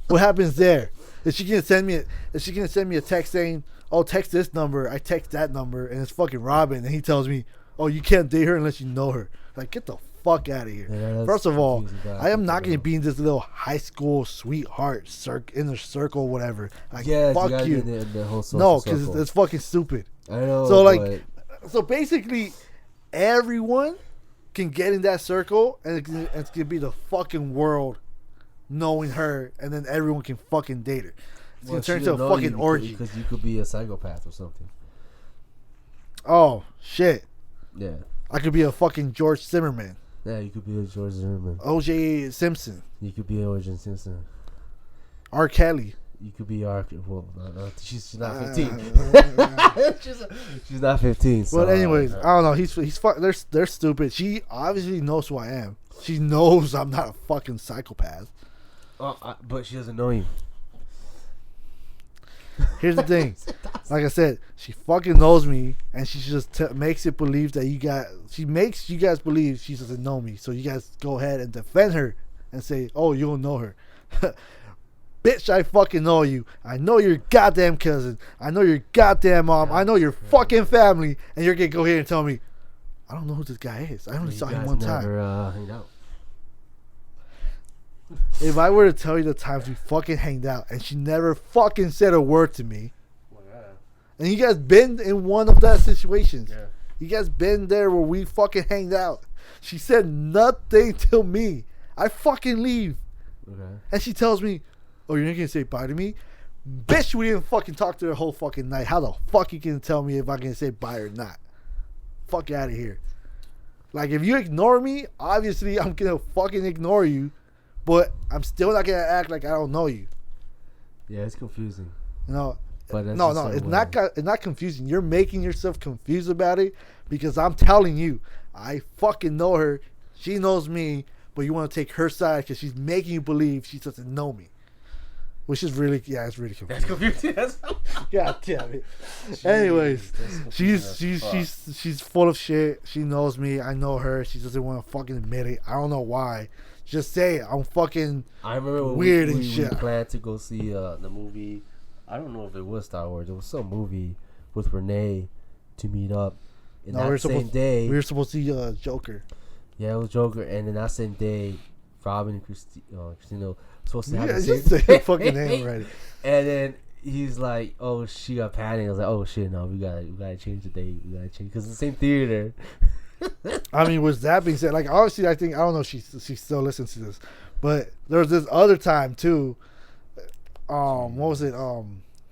What happens there? Is she gonna send me a text saying, "Oh, text this number"? I text that number and it's fucking Robin, and he tells me, "Oh, you can't date her unless you know her." Like, get the fuck out of here. Yeah, first of all, I am not going to be in this little high school sweetheart inner circle, whatever. Like, fuck you. No, because it's fucking stupid. I know. So, so basically, everyone can get in that circle, and it's going to be the fucking world knowing her, and then everyone can fucking date her. It's gonna turn into a fucking orgy. Because you could be a psychopath or something. Oh shit! Yeah. I could be a fucking George Zimmerman. Yeah, you could be a George Zimmerman. O.J. Simpson. You could be O.J. Simpson. R. Kelly. You could be R. Well, she's not 15. She's not 15. So, But anyways, I don't know. They're stupid. She obviously knows who I am. She knows I'm not a fucking psychopath. But she doesn't know you. Here's the thing. Like I said, she fucking knows me, and she just makes it believe that she makes you guys believe she doesn't know me. So you guys go ahead and defend her and say, "Oh, you don't know her." Bitch, I fucking know you. I know your goddamn cousin. I know your goddamn mom. I know your fucking family, and you're gonna go here and tell me, I don't know who this guy is. I only saw him one time. Hanged out. If I were to tell you the times we fucking hanged out and she never fucking said a word to me, and you guys been in one of that situations, you guys been there where we fucking hanged out. She said nothing to me. I fucking leave, and she tells me, "Oh, you're not gonna say bye to me, bitch? We didn't fucking talk to her the whole fucking night. How the fuck you can tell me if I'm gonna say bye or not? Fuck out of here. Like if you ignore me, obviously I'm gonna fucking ignore you." But I'm still not gonna act like I don't know you. Yeah, it's confusing. You know, but no, it's not confusing. You're making yourself confused about it because I'm telling you, I fucking know her. She knows me, but you want to take her side because she's making you believe she doesn't know me, which is really, it's really confusing. That's confusing. God damn it. Jeez, anyways, she's full of shit. She knows me. I know her. She doesn't want to fucking admit it. I don't know why. Just say it. I'm fucking weird and shit. We planned to go see the movie. I don't know if it was Star Wars. It was some movie with Renee to meet up. And that same day, we were supposed to see Joker. Yeah, it was Joker. And then that same day, Robin and Christina were supposed to have the just same say fucking name already. And then he's like, "Oh, she got panicked." I was like, "Oh shit, no, we gotta change the date. We gotta change because it's the same theater." I mean, with that being said, like obviously, I don't know if she still listens to this, but there was this other time too. What was it?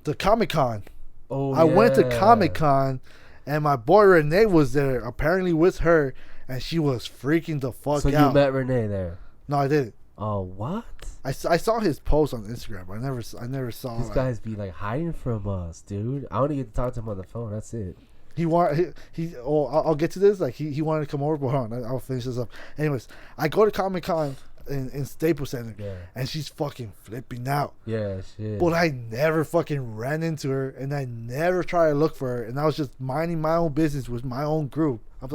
The Comic-Con. Oh, I went to Comic-Con, and my boy Renee was there, apparently with her, and she was freaking the fuck out. So you met Renee there? No, I didn't. Oh, what? I saw his post on Instagram. But I never saw. These guys be like hiding from us, dude. I only get to talk to him on the phone. That's it. I'll get to this. Like he wanted to come over, but hold on, I'll finish this up. Anyways, I go to Comic-Con in Staples Center, and she's fucking flipping out. Yeah, shit. But I never fucking ran into her, and I never tried to look for her, and I was just minding my own business with my own group. I'm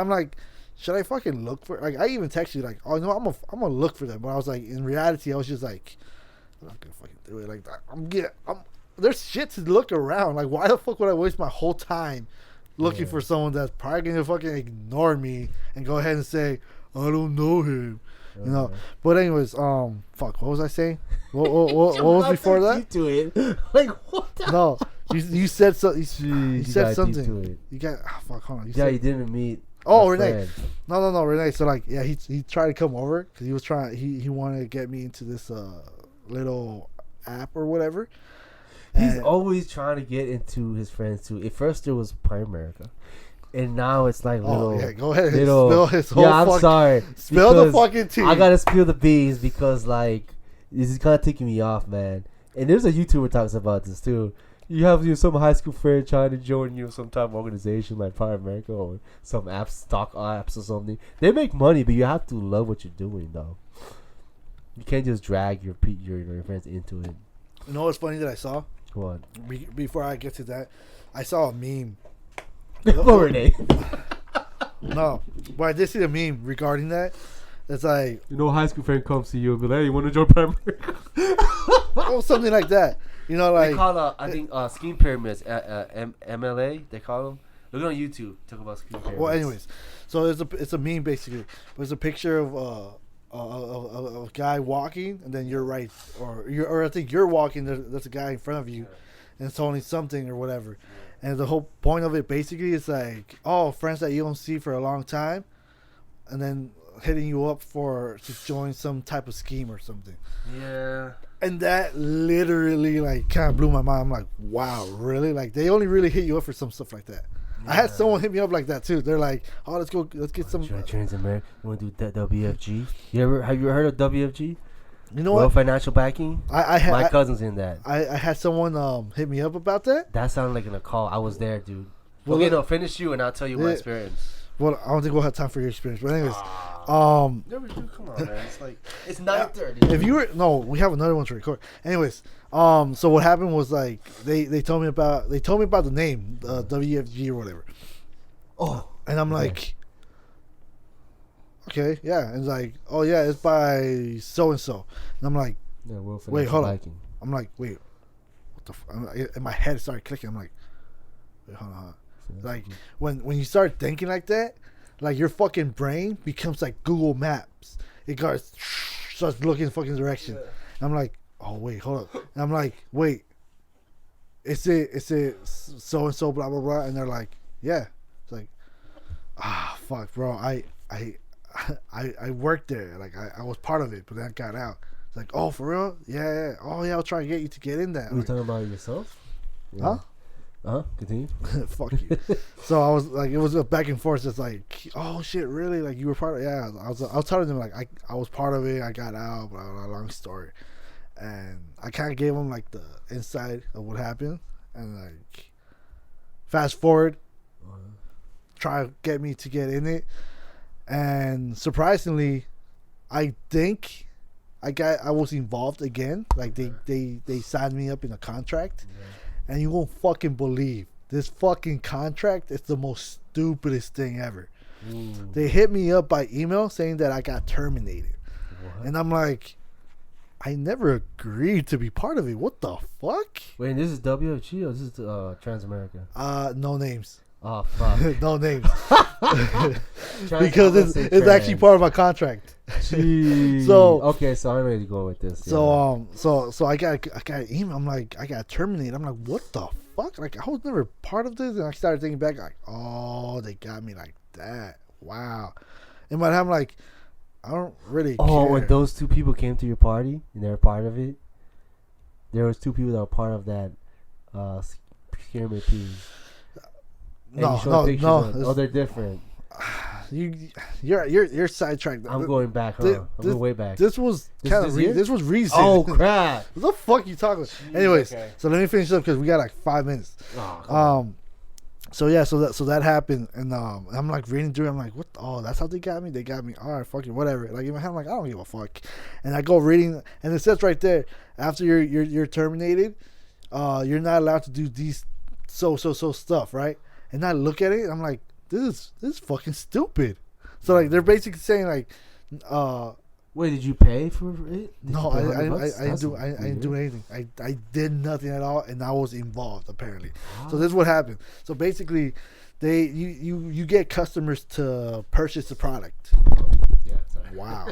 like, should I fucking look for? Like, I even texted you like, oh no, I'm gonna look for them. But I was like, in reality, I was just like, I'm not gonna fucking do it. Like, there's shit to look around. Like, why the fuck would I waste my whole time looking for someone that's probably gonna fucking ignore me and go ahead and say, I don't know him, you know? But anyways, fuck, what was I saying? What was before that? To it. Like, what? No, you said so. You said something. You got fuck. Hold on. You didn't meet. Oh, Renee. No, Renee. So like, yeah, he tried to come over because he was trying. He wanted to get me into this little app or whatever. He's always trying to get into his friends too. At first it was Prime America, and now it's like little. Oh yeah, go ahead. Spill his whole. Yeah, I'm sorry. Spill the fucking tea. I gotta spill the beans because like this is kind of taking me off, man. And there's a YouTuber talks about this too. You have some high school friend trying to join some type of organization like Prime America or some apps, stock apps or something. They make money, but you have to love what you're doing, though. You can't just drag your friends into it. You know what's funny that I saw? What? Before I get to that, I saw a meme. Renee. No, but I did see a meme regarding that. It's like, high school friend comes to you and be like, "Hey, you want to join Prime America?" Oh, something like that. Like they call I think scheme pyramids, MLA. They call them. Look on YouTube. Talk about scheme pyramids. Well, anyways, so it's a meme basically. There's a picture of a guy walking, and then you're right, or I think you're walking. There's a guy in front of you, and it's only something or whatever. And the whole point of it basically is like, oh, friends that you don't see for a long time, and then hitting you up to join some type of scheme or something. Yeah. And that literally like kind of blew my mind. I'm like, wow, really? Like they only really hit you up for some stuff like that. Yeah. I had someone hit me up like that too. They're like, oh, let's get some. Transamerica. You want to do that WFG? Have you heard of WFG? You know World what? Financial Backing. My cousin's in that. I had someone hit me up about that. That sounded like in a call. I was there, dude. Well, okay, no, finish you and I'll tell you my experience. Well, I don't think we'll have time for your experience, but anyways, never do. Come on, man. It's like it's 9:30. If you were we have another one to record. Anyways, so what happened was like they told me about the name WFG or whatever. Oh, and I'm like, okay, yeah, and it's like, oh yeah, it's by so and so, and I'm like, yeah, wait, hold on. I'm like, wait, what the? In my head it started clicking. I'm like, wait, hold on. Like when you start thinking like that, like your fucking brain becomes like Google Maps. It starts looking in fucking direction. Yeah. And I'm like, oh wait, hold up. And I'm like, wait, it's so and so blah blah blah. And they're like, yeah. It's like, fuck, bro. I worked there. Like I was part of it, but then I got out. It's like, oh, for real? Yeah. Oh yeah, I'll try to get you to get in that. You talking about yourself? Yeah. Huh? Continue. Fuck you. So I was like, it was a back and forth. It's like, oh shit, really? Like you were part of? Yeah. I was telling them like I was part of it. I got out. Blah, blah, long story, and I kind of gave them like the inside of what happened, and like fast forward, try to get me to get in it, and surprisingly, I think I was involved again. Like they signed me up in a contract. Yeah. And you won't fucking believe this fucking contract is the most stupidest thing ever. Ooh. They hit me up by email saying that I got terminated. What? And I'm like, I never agreed to be part of it. What the fuck? Wait, this is WFG or this is Transamerica? No names. Oh, fuck. No names. Because it's actually part of my contract. Jeez. So okay, so I'm ready to go with this. Yeah. So I got an email. I'm like, I got terminated. I'm like, what the fuck? Like I was never part of this, and I started thinking back, like, oh, they got me like that. Wow. And by the time, like, I don't really. Oh, care. when those two people came to your party and they were part of it, there was two people that were part of that pyramid piece. No. Oh, they're different. You're sidetracked. I'm going back, huh? I'm going way back. This was this was recent. Oh crap! What the fuck are you talking about? Jeez, anyways, okay. So let me finish up because we got like 5 minutes. So yeah, so that happened, and I'm like reading through. I'm like, what? Oh, that's how they got me. They got me. All right, fucking whatever. Like in my head, I'm like, I don't give a fuck. And I go reading, and it says right there, after you're terminated, you're not allowed to do these so stuff, right? And I look at it, and I'm like, this is fucking stupid. So like they're basically saying like, wait, did you pay for it? No, I didn't do anything. I did nothing at all, and I was involved apparently. Wow. So this is what happened. So basically, you get customers to purchase the product. Yeah. Sorry. Wow,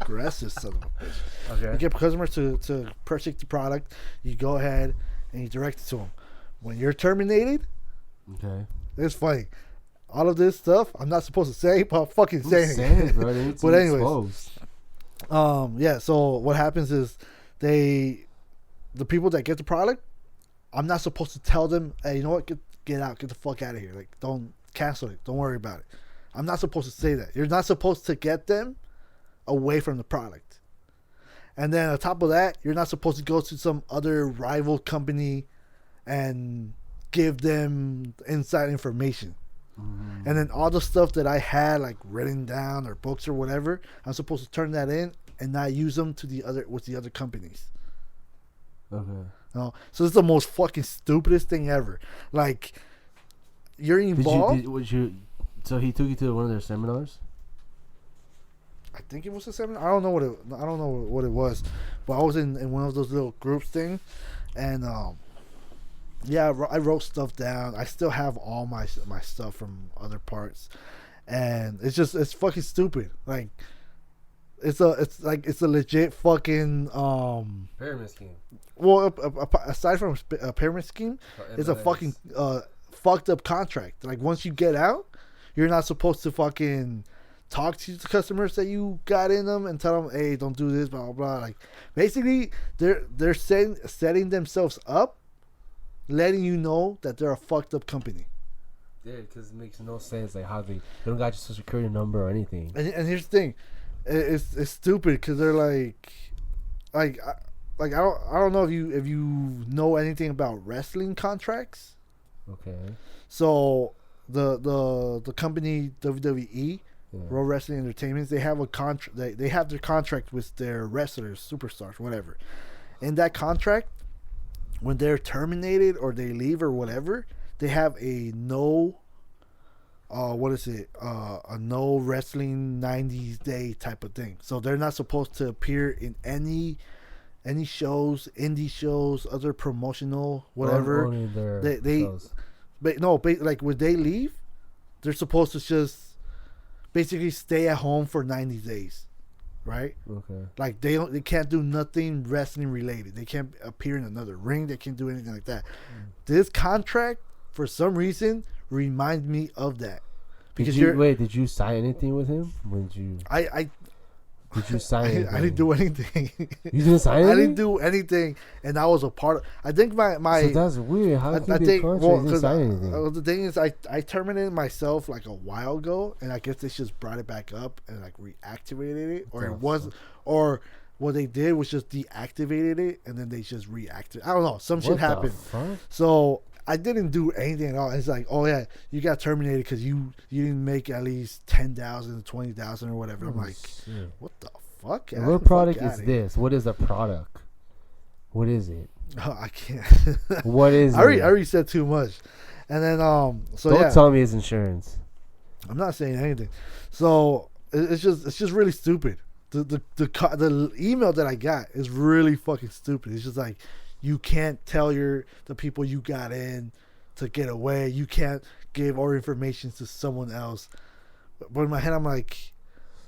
aggressive son of a bitch. Okay. You get customers to purchase the product. You go ahead and you direct it to them. When you're terminated, okay, it's funny. All of this stuff I'm not supposed to say, but I'm fucking saying it. Bro, but anyways, yeah. So what happens is the people that get the product, I'm not supposed to tell them, hey, you know what, get out, get the fuck out of here. Like, don't cancel it. Don't worry about it. I'm not supposed to say that. You're not supposed to get them away from the product. And then on top of that, you're not supposed to go to some other rival company and give them inside information. And then all the stuff that I had like written down or books or whatever, I'm supposed to turn that in and not use them with the other companies. Okay. No, so this is the most fucking stupidest thing ever. Like, you're involved. So he took you to one of their seminars? I think it was a seminar. I don't know what it was, but I was in one of those little groups thing, and yeah, I wrote stuff down. I still have all my stuff from other parts, and it's fucking stupid. Like, it's a legit fucking pyramid scheme. Well, aside from a pyramid scheme, it's a fucking fucked up contract. Like, once you get out, you're not supposed to fucking talk to the customers that you got in them and tell them, hey, don't do this, blah blah blah. Like basically, they're setting themselves up, letting you know that they're a fucked up company. Yeah, because it makes no sense. Like how they don't got your social security number or anything. And here's the thing, it's stupid because they're like I don't know if you know anything about wrestling contracts. Okay. So the company WWE, Pro Wrestling Entertainment, they have a contract. They have their contract with their wrestlers, superstars, whatever. In that contract, when they're terminated or they leave or whatever, they have a no. What is it? A no wrestling 90 day type of thing. So they're not supposed to appear in any shows, indie shows, other promotional whatever. They shows. But no, like when they leave, they're supposed to just basically stay at home for 90 days, right? Okay. Like they can't do nothing wrestling related. They can't appear in another ring. They can't do anything like that. This contract, for some reason, reminds me of that. Because did you sign anything with him? When you did you sign anything? I didn't do anything. You didn't sign anything? I didn't do anything, and I was a part of. I think my. So that's weird. How can you be a contract didn't sign anything? The thing is, I terminated myself like a while ago, and I guess they just brought it back up and like reactivated it, or or what they did was just deactivated it, and then they just reactivated. I don't know. Some shit happened. So I didn't do anything at all. It's like, oh yeah, you got terminated because you didn't make at least 10,000, 20,000 or whatever. I'm like, shit. What the fuck? What product is this? What is the product? What is it? Oh, I can't. What is it? I already said too much. And then so don't tell me it's insurance. I'm not saying anything. So it's just really stupid. The email that I got is really fucking stupid. It's just like, you can't tell the people you got in to get away. You can't give our information to someone else. But in my head, I'm like,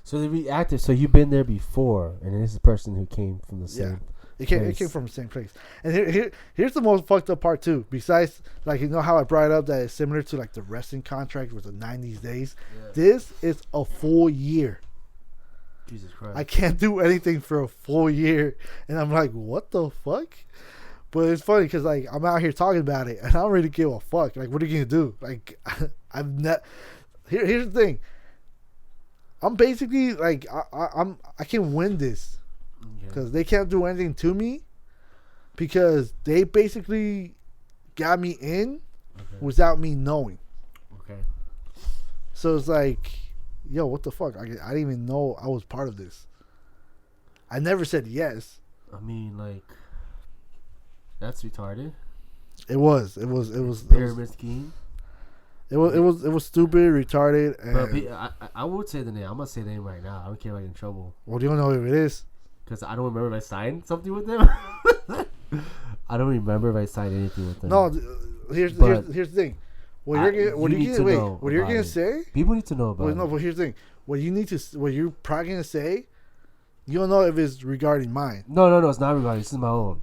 so they reacted. So you've been there before, and this is a person who came from the same. It came from the same place. And here's the most fucked up part too. Besides, like, you know how I brought up that it's similar to like the wrestling contract with the 90 days. Yeah. This is a full year. Jesus Christ! I can't do anything for a full year, and I'm like, what the fuck? But it's funny because like I'm out here talking about it, and I don't really give a fuck. Like, what are you gonna do? Like, I'm not. Here's the thing. I'm basically like I can win this because they can't do anything to me because they basically got me in without me knowing. Okay. So it's like, yo, what the fuck? I didn't even know I was part of this. I never said yes. I mean, like. That's retarded. It was pyramid scheme. It was stupid, retarded, and but I would say the name. I'm gonna say the name right now. I don't care if I get in trouble. Well, you don't know who it is. Because I don't remember if I signed something with them. I don't remember if I signed anything with them. No, here's the thing. What you're gonna say? People need to know about. No, but here's the thing. What you're probably gonna say, you don't know if it's regarding mine. No, it's not regarding. This is my own.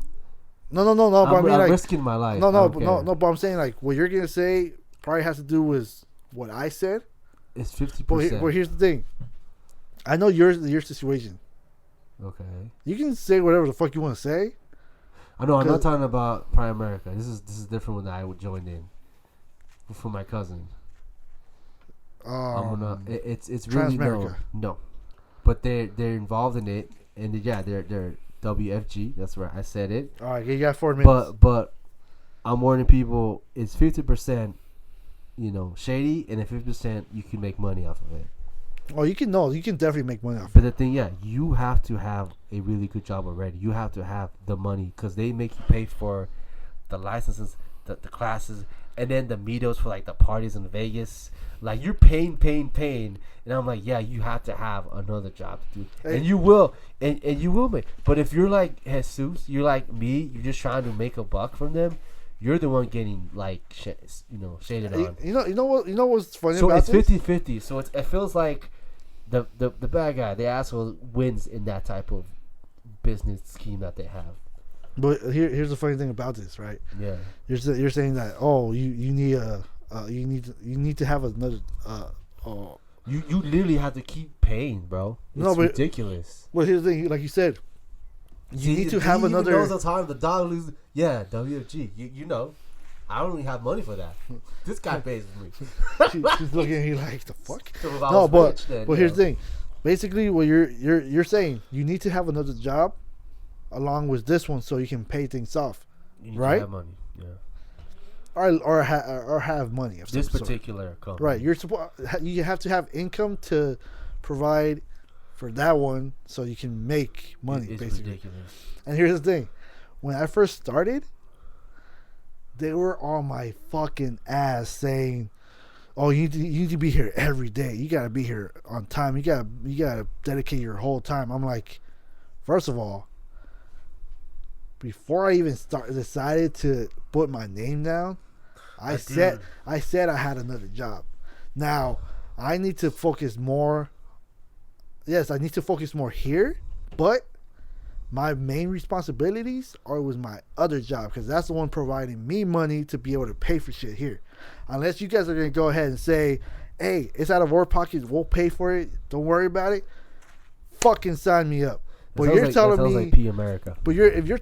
No. But I mean, I'm like, risking my life. No. But I'm saying like what you're gonna say probably has to do with what I said. It's 50%. But here's the thing. I know your situation. Okay. You can say whatever the fuck you want to say. I know. I'm not talking about Prime America. This is different when I joined in for my cousin. It's really no, but they're involved in it, and they're WFG. That's right. I said it. All right, you got 4 minutes. But I'm warning people. It's 50%, shady, and then 50% you can make money off of it. Oh, you can definitely make money off. But the thing, you have to have a really good job already. You have to have the money because they make you pay for the licenses, the classes, and then the meetups for like the parties in Vegas. Like you're paying, and I'm like, you have to have another job to do, and you will, and you will make. But if you're like Jesus, you're like me, you're just trying to make a buck from them. You're the one getting like shaded on. You know what's funny so about this? So it's 50-50. So it feels like the bad guy, the asshole, wins in that type of business scheme that they have. But here's the funny thing about this, right? Yeah. You're saying that you need to have another You literally have to keep paying, bro. It's ridiculous. Well, here's the thing. Like you said, you need to have another. He knows the time the dollar loses. Yeah, WFG. You know, I don't even have money for that. This guy pays me. She's looking at you like the fuck. So No, but here's the thing. Basically, what you're saying, you need to have another job, along with this one, so you can pay things off, you need right? to have money, yeah. Or have money of this some particular sort. company. Right. You have to have income to provide for that one, so you can make money. It's basically ridiculous. And here's the thing: when I first started, they were on my fucking ass saying, "Oh, you need to be here every day. You gotta be here on time. You gotta dedicate your whole time." I'm like, first of all, before I even decided to put my name down, I said I had another job. Now I need to focus more. Yes, I need to focus more here, but my main responsibilities are with my other job, because that's the one providing me money to be able to pay for shit here. Unless you guys are gonna go ahead and say, "Hey, it's out of our pockets. We'll pay for it. Don't worry about it." Fucking sign me up. But you're telling me, like P America. But if you're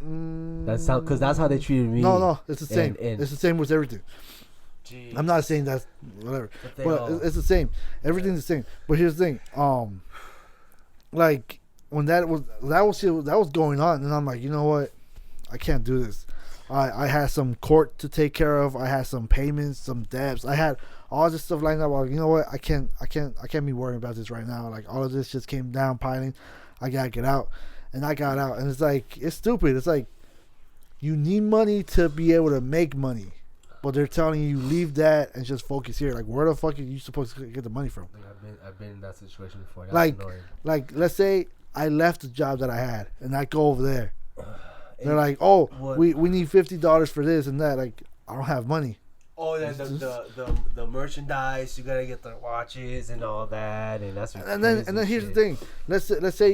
because that's how they treated me. No, it's the same. It's the same with everything. Geez. I'm not saying that's whatever, but it's the same. Everything's the same. But here's the thing. Like when that was going on, and I'm like, you know what, I can't do this. I had some court to take care of. I had some payments, some debts. I had all this stuff lined up. Like, you know what, I can't be worrying about this right now. Like, all of this just came down piling. I gotta get out, and I got out. And it's like, it's stupid. It's like, you need money to be able to make money, but they're telling you leave that and just focus here. Like, where the fuck are you supposed to get the money from? I've been in that situation before. That's like, annoying. Like, let's say I left the job that I had and I go over there. They're like, "Oh, we need $50 for this and that." Like, I don't have money. Oh, yeah, the merchandise. You gotta get the watches and all that, and that's. And then here's the thing. Let's say let's say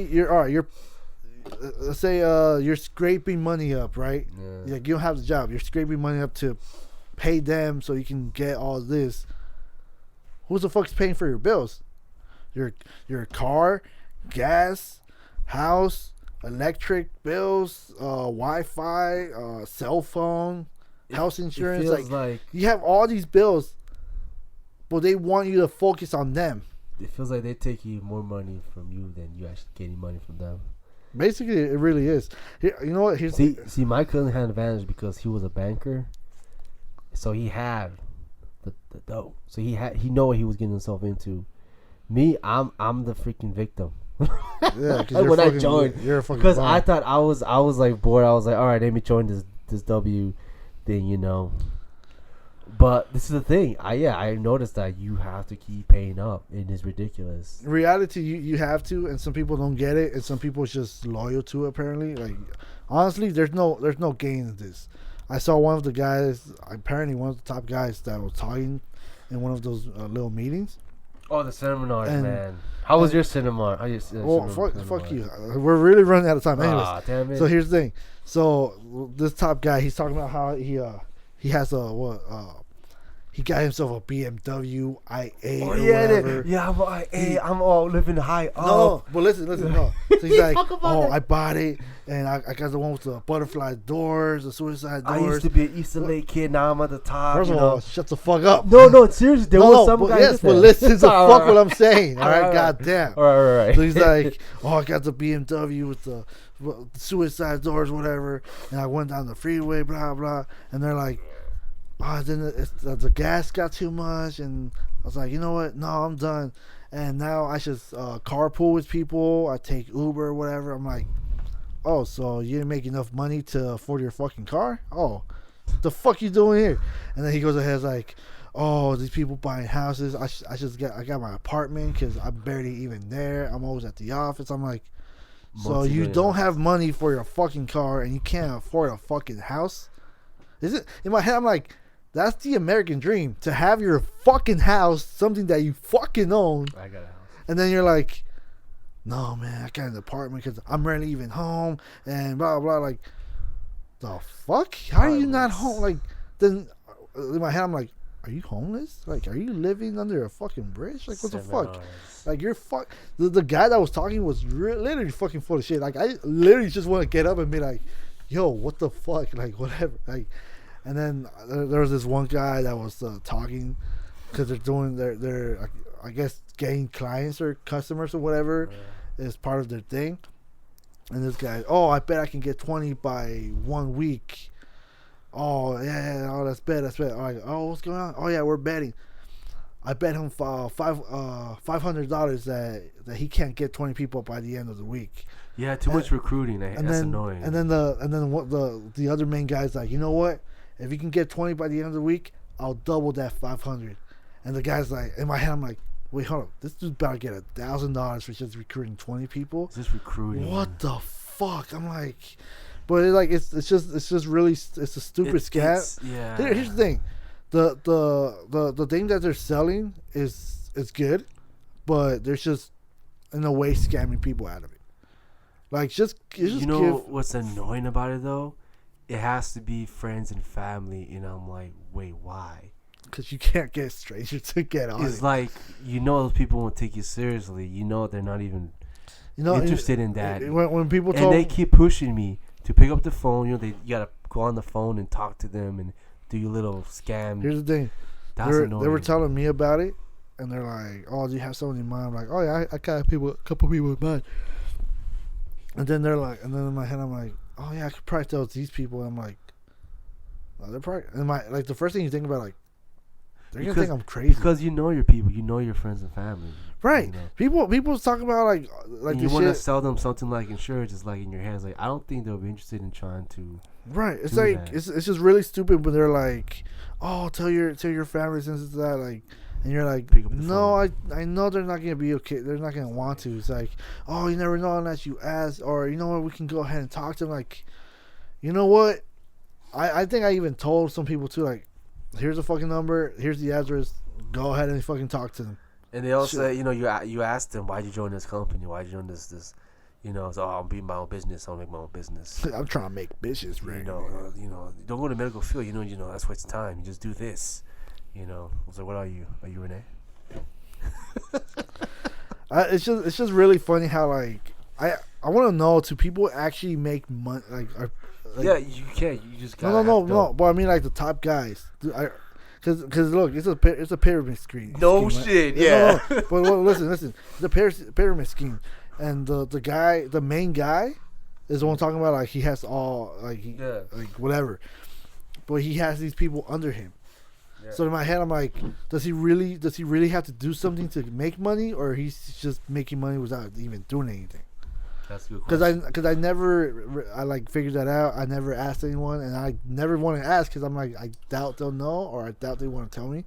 you're scraping money up, right? Yeah. Like, you don't have the job. You're scraping money up to pay them so you can get all this. Who's the fuck's paying for your bills? Your car, gas, house, electric bills, Wi-Fi, cell phone, house insurance. Like, you have all these bills, but they want you to focus on them. It feels like they're taking more money from you than you actually getting money from them. Basically, it really is. Here, you know what? See, my cousin had an advantage because he was a banker, so he had the dough. So he know what he was getting himself into. Me, I'm the freaking victim. Yeah, when I joined, you're a fucking because bomb. I thought I was like bored. I was like, all right, let me join this W thing, you know. But this is the thing. I noticed that you have to keep paying up, and it's ridiculous. In reality, you have to, and some people don't get it, and some people are just loyal to it, apparently. Like, honestly, there's no gain in this. I saw one of the guys, apparently one of the top guys that was talking in one of those little meetings. Oh, the seminars, man. How was your seminar? Fuck you. We're really running out of time. Anyways, damn it. So here's the thing. So this top guy, he's talking about how he has he got himself a BMW i8 or whatever. Yeah, I'm all living high up. No, but listen, no. So he's like, I bought it, and I got the one with the butterfly doors, the suicide doors. I used to be an Easter Lake kid, now I'm at the top. First of all, shut the fuck up. No, seriously, there was some guy. Yes, but listen to fuck what I'm saying. All right, goddamn. All right. So he's like, I got the BMW with the suicide doors, whatever, and I went down the freeway, blah blah, and they're like, then the gas got too much, and I was like, you know what? No, I'm done. And now I just carpool with people. I take Uber or whatever. I'm like, oh, so you didn't make enough money to afford your fucking car? Oh, the fuck you doing here? And then he goes ahead like, oh, these people buying houses. I got my apartment because I'm barely even there. I'm always at the office. I'm like, so you don't have money for your fucking car and you can't afford a fucking house? Is it? In my head, I'm like, that's the American dream, to have your fucking house, something that you fucking own. I got a house. And then you're like, no, man, I got an apartment because I'm rarely even home and blah, blah. Like, the fuck? How are you not home? Like, then in my head, I'm like, are you homeless? Like, are you living under a fucking bridge? Like, what the fuck? Seminars. Like, you're the guy that was talking was literally fucking full of shit. Like, I literally just want to get up and be like, yo, what the fuck? Like, whatever. Like, and then there was this one guy that was talking because they're doing their I guess getting clients or customers or whatever is part of their thing. And this guy, oh, I bet I can get 20 by 1 week. Oh yeah, oh that's bad. I'm like, oh, what's going on? Oh yeah, we're betting. I bet him $500 that he can't get 20 people by the end of the week. Yeah, too much recruiting. That's annoying. And then what the other main guy's like, you know what? If you can get 20 by the end of the week, I'll double that 500. And the guy's like, in my head, I'm like, wait, hold up, this dude's about to get $1,000 for just recruiting 20 people. Just recruiting. What the fuck? I'm like, but it's just really it's a stupid scam. Yeah. Here's the thing, the thing that they're selling is good, but they're just in a way scamming people out of it. Like just what's annoying about it though? It has to be friends and family, and I'm like, wait, why? Because you can't get strangers to get on. It's like those people won't take you seriously. They're not even interested in that. When people and they keep pushing me to pick up the phone. You gotta go on the phone and talk to them and do your little scam. Here's the thing, they were telling me about it, and they're like, "Oh, do you have someone in mind?" I'm like, "Oh yeah, I got a couple people in mind." And then they're like, and then in my head I'm like, "Oh yeah, I could probably tell it's these people." And I'm like, "Oh, they're probably." And the first thing you think about, like, they're gonna think I'm crazy because you know your people, you know your friends and family, right? People talk about like you want to sell them something like insurance. It's like in your hands. Like I don't think they'll be interested in trying to. Right. It's like it's just really stupid when they're like, "Oh, tell your family since it's that," like, and you're like, "No, I know they're not gonna be okay. They're not gonna want to." It's like, "Oh, you never know unless you ask," or you know what, we can go ahead and talk to them. Like, you know what? I think I even told some people too, like, here's the fucking number, here's the address, go ahead and fucking talk to them. And they also say, you asked them, why'd you join this company? Why'd you join this? So I'm being my own business. I'll make my own business. I'm trying to make bitches, right? Don't go to medical field. That's wasting time. You just do this. I was like, what are you? Are you Renee? It's just really funny how like I want to know, do people actually make money? Like yeah, you can't. You just gotta no. But I mean, like the top guys. Because look, it's a pyramid scheme. No scheme, shit, right? Yeah. No. But listen, it's a pyramid scheme, and the main guy, is the one talking about like he has all like whatever, but he has these people under him. Yeah. So in my head, I'm like, does he really have to do something to make money, or he's just making money without even doing anything? That's a good question. Because I never figured that out. I never asked anyone, and I never want to ask because I'm like, I doubt they'll know, or I doubt they want to tell me.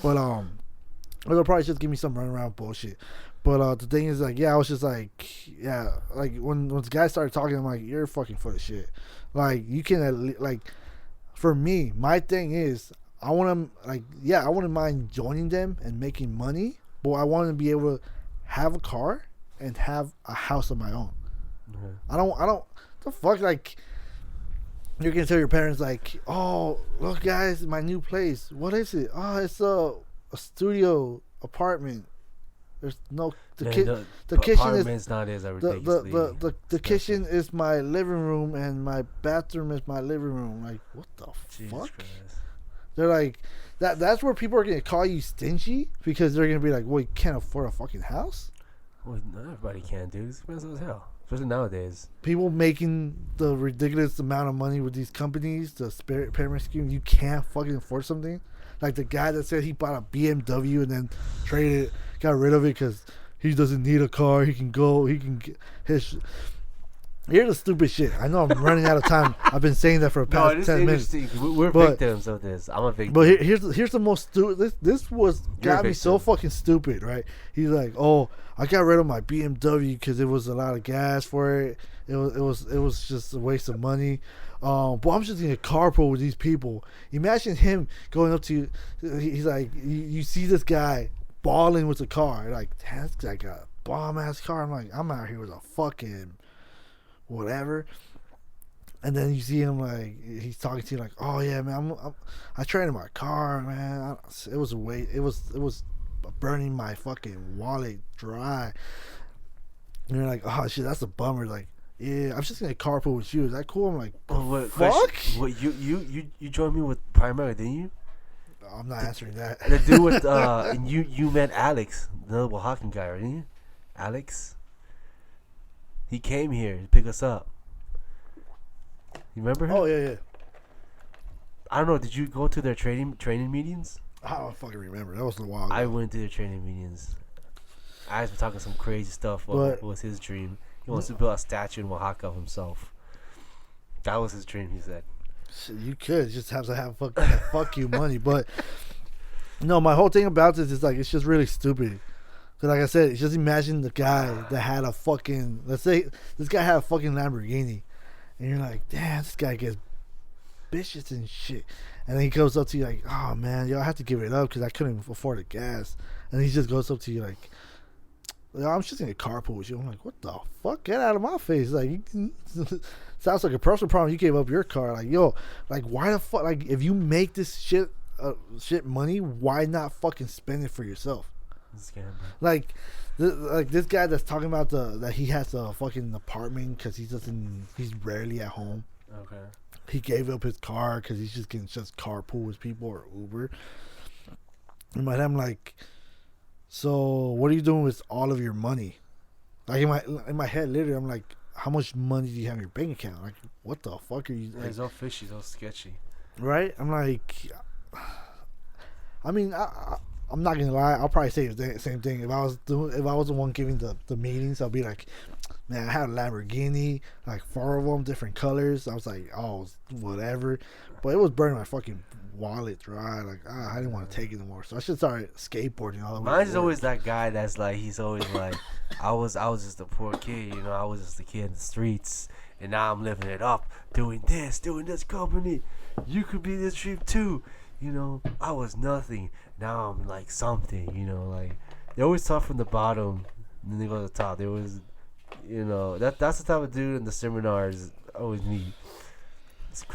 But or they'll probably just give me some runaround bullshit. But the thing is, like, yeah, I was just like, yeah, like when the guy started talking, I'm like, you're fucking full of shit. Like, you can like, for me, my thing is, I want to I wouldn't mind joining them and making money, but I want to be able to have a car and have a house of my own. Mm-hmm. I don't the fuck, like, you're gonna tell your parents like, oh look guys, my new place, what is it? Oh, it's a studio apartment. There's no the kitchen is not as ridiculously the kitchen is my living room and my bathroom is my living room. Like, what the fuck? Christ. They're like that's where people are gonna call you stingy, because they're gonna be like, well, you can't afford a fucking house. Well, not everybody can, dude. It's expensive as hell, especially nowadays. People making the ridiculous amount of money with these companies, the pyramid scheme. You can't fucking afford something. Like the guy that said he bought a BMW and then got rid of it because he doesn't need a car. He can get his. Here's the stupid shit. I know I'm running out of time. I've been saying that for the past 10 minutes. We're victims of this. I'm a victim. But here's the most stupid. This got me so fucking stupid, right? He's like, oh, I got rid of my BMW because it was a lot of gas for it. It was just a waste of money. But I'm just in a carpool with these people. Imagine him going up to you. He's like, you see this guy balling with the car. You're like, damn, this guy got a bomb ass car. I'm like, I'm out here with a fucking whatever. And then you see him like he's talking to you like, oh yeah, man, I traded my car, man. It was a wait. It was burning my fucking wallet dry. And you're like, oh shit, that's a bummer. Like, yeah, I'm just gonna carpool with you. Is that cool? I'm like, what, fuck. What you joined me with Primary, didn't you? I'm not answering that. The dude with and you met Alex, the Oaxacan guy, right? Didn't you? Alex. He came here to pick us up. You remember him? Oh yeah. I don't know. Did you go to their training meetings? I don't fucking remember. That was a while ago. I went to their training meetings. I was talking some crazy stuff. What was his dream? He wants to build a statue in Oaxaca of himself. That was his dream, he said. Shit, you could just have to have fuck you money, but no. My whole thing about this is like it's just really stupid. Cause like I said, just imagine the guy that had a fucking. Let's say this guy had a fucking Lamborghini, and you're like, damn, this guy gets bitches and shit. And then he goes up to you like, oh man, yo, I have to give it up because I couldn't afford the gas. And he just goes up to you like, yo, I'm just in a carpool with you. I'm like, what the fuck? Get out of my face! Like, sounds like a personal problem. You gave up your car. Like, yo, like why the fuck? Like, if you make this shit money, why not fucking spend it for yourself? Like this guy that's talking about that he has a fucking apartment because he's rarely at home. Okay. He gave up his car because he's just getting carpool with people or Uber. And my I'm like, so what are you doing with all of your money? Like in my head, literally, I'm like, how much money do you have in your bank account? Like, what the fuck are you? Like, it's all fishy, it's all sketchy. Right? I'm like, I mean, I'm not gonna lie. I'll probably say the same thing. If I was the one giving the meetings, I'll be like, man, I had a Lamborghini, like 4 of them, different colors. I was like, oh, whatever. But it was burning my fucking wallet dry. Like, I didn't want to take it anymore. So I should start skateboarding all the way. Mine's always that guy that's like, he's always like, I was just a poor kid, you know. I was just a kid in the streets, and now I'm living it up, doing this company. You could be this dream too. You know, I was nothing. Now I'm like something, you know, like they always start from the bottom and then they go to the top. They always, you know, that's the type of dude in the seminars I always meet.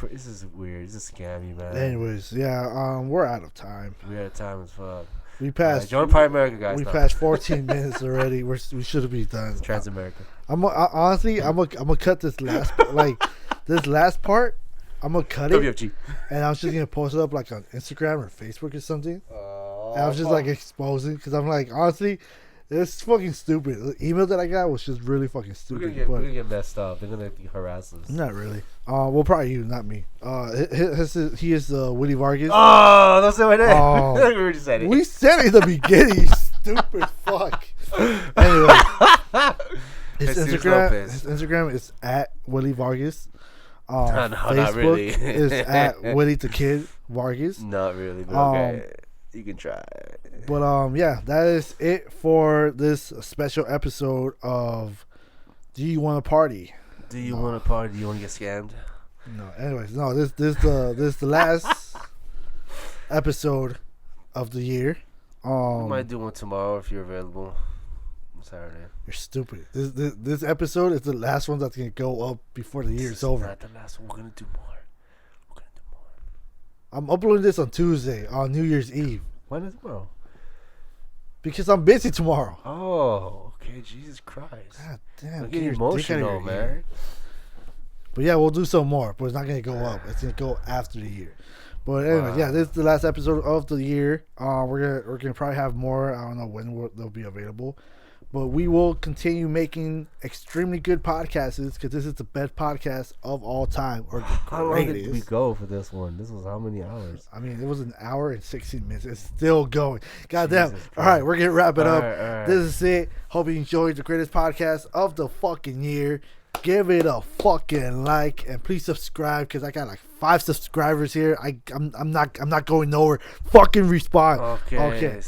This is weird. This is scammy, man. Anyways, yeah, we're out of time. We're out of time as fuck. We passed. Join Pride America, guys. We passed 14 minutes already. We should be done. Transamerica. Honestly, I'm gonna cut this last part. I'm gonna cut it, WFG. and I'm just gonna post it up like on Instagram or Facebook or something. And I was just like exposing because I'm like, honestly, it's fucking stupid. The email that I got was just really fucking stupid. We're gonna get messed up. They're gonna harass us. Not really. Well, probably you, not me. He is Willie Vargas. Oh, don't say my name. We already said it. We said it in the beginning. You stupid fuck. Anyway, his Instagram is at Willie Vargas. No, Facebook not really. is at Willie the Kid Vargas. Not really, but okay. You can try. But yeah, that is it for this special episode of Do You Want to Party? Do you want to party? Do you want to get scammed? No. Anyways, no. This the last episode of the year. We might do one tomorrow if you're available. Saturday. You're stupid. This episode is the last one that's gonna go up before the year is over. Not the last one. We're gonna do more. I'm uploading this on Tuesday, on New Year's Eve. When is tomorrow? Because I'm busy tomorrow. Oh, okay. Jesus Christ. God damn. I'm getting emotional, man. But yeah, we'll do some more, but it's not gonna go up. It's gonna go after the year. But anyway, yeah, this is the last episode of the year. We're gonna probably have more. I don't know when they'll be available. But we will continue making extremely good podcasts because this is the best podcast of all time. Or how long did we go for this one? This was how many hours? I mean, it was an hour and 16 minutes. It's still going. Goddamn. All right, we're going to wrap it up. All right. This is it. Hope you enjoyed the greatest podcast of the fucking year. Give it a fucking like and please subscribe because I got like 5 subscribers here. I'm not going nowhere. Fucking respond. Okay.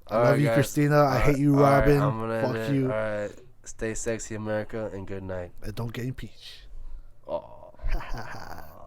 I love you, guys. Christina. I hate you, Robin. Fuck you. All right. Stay sexy, America, and good night. And don't get impeached. Oh.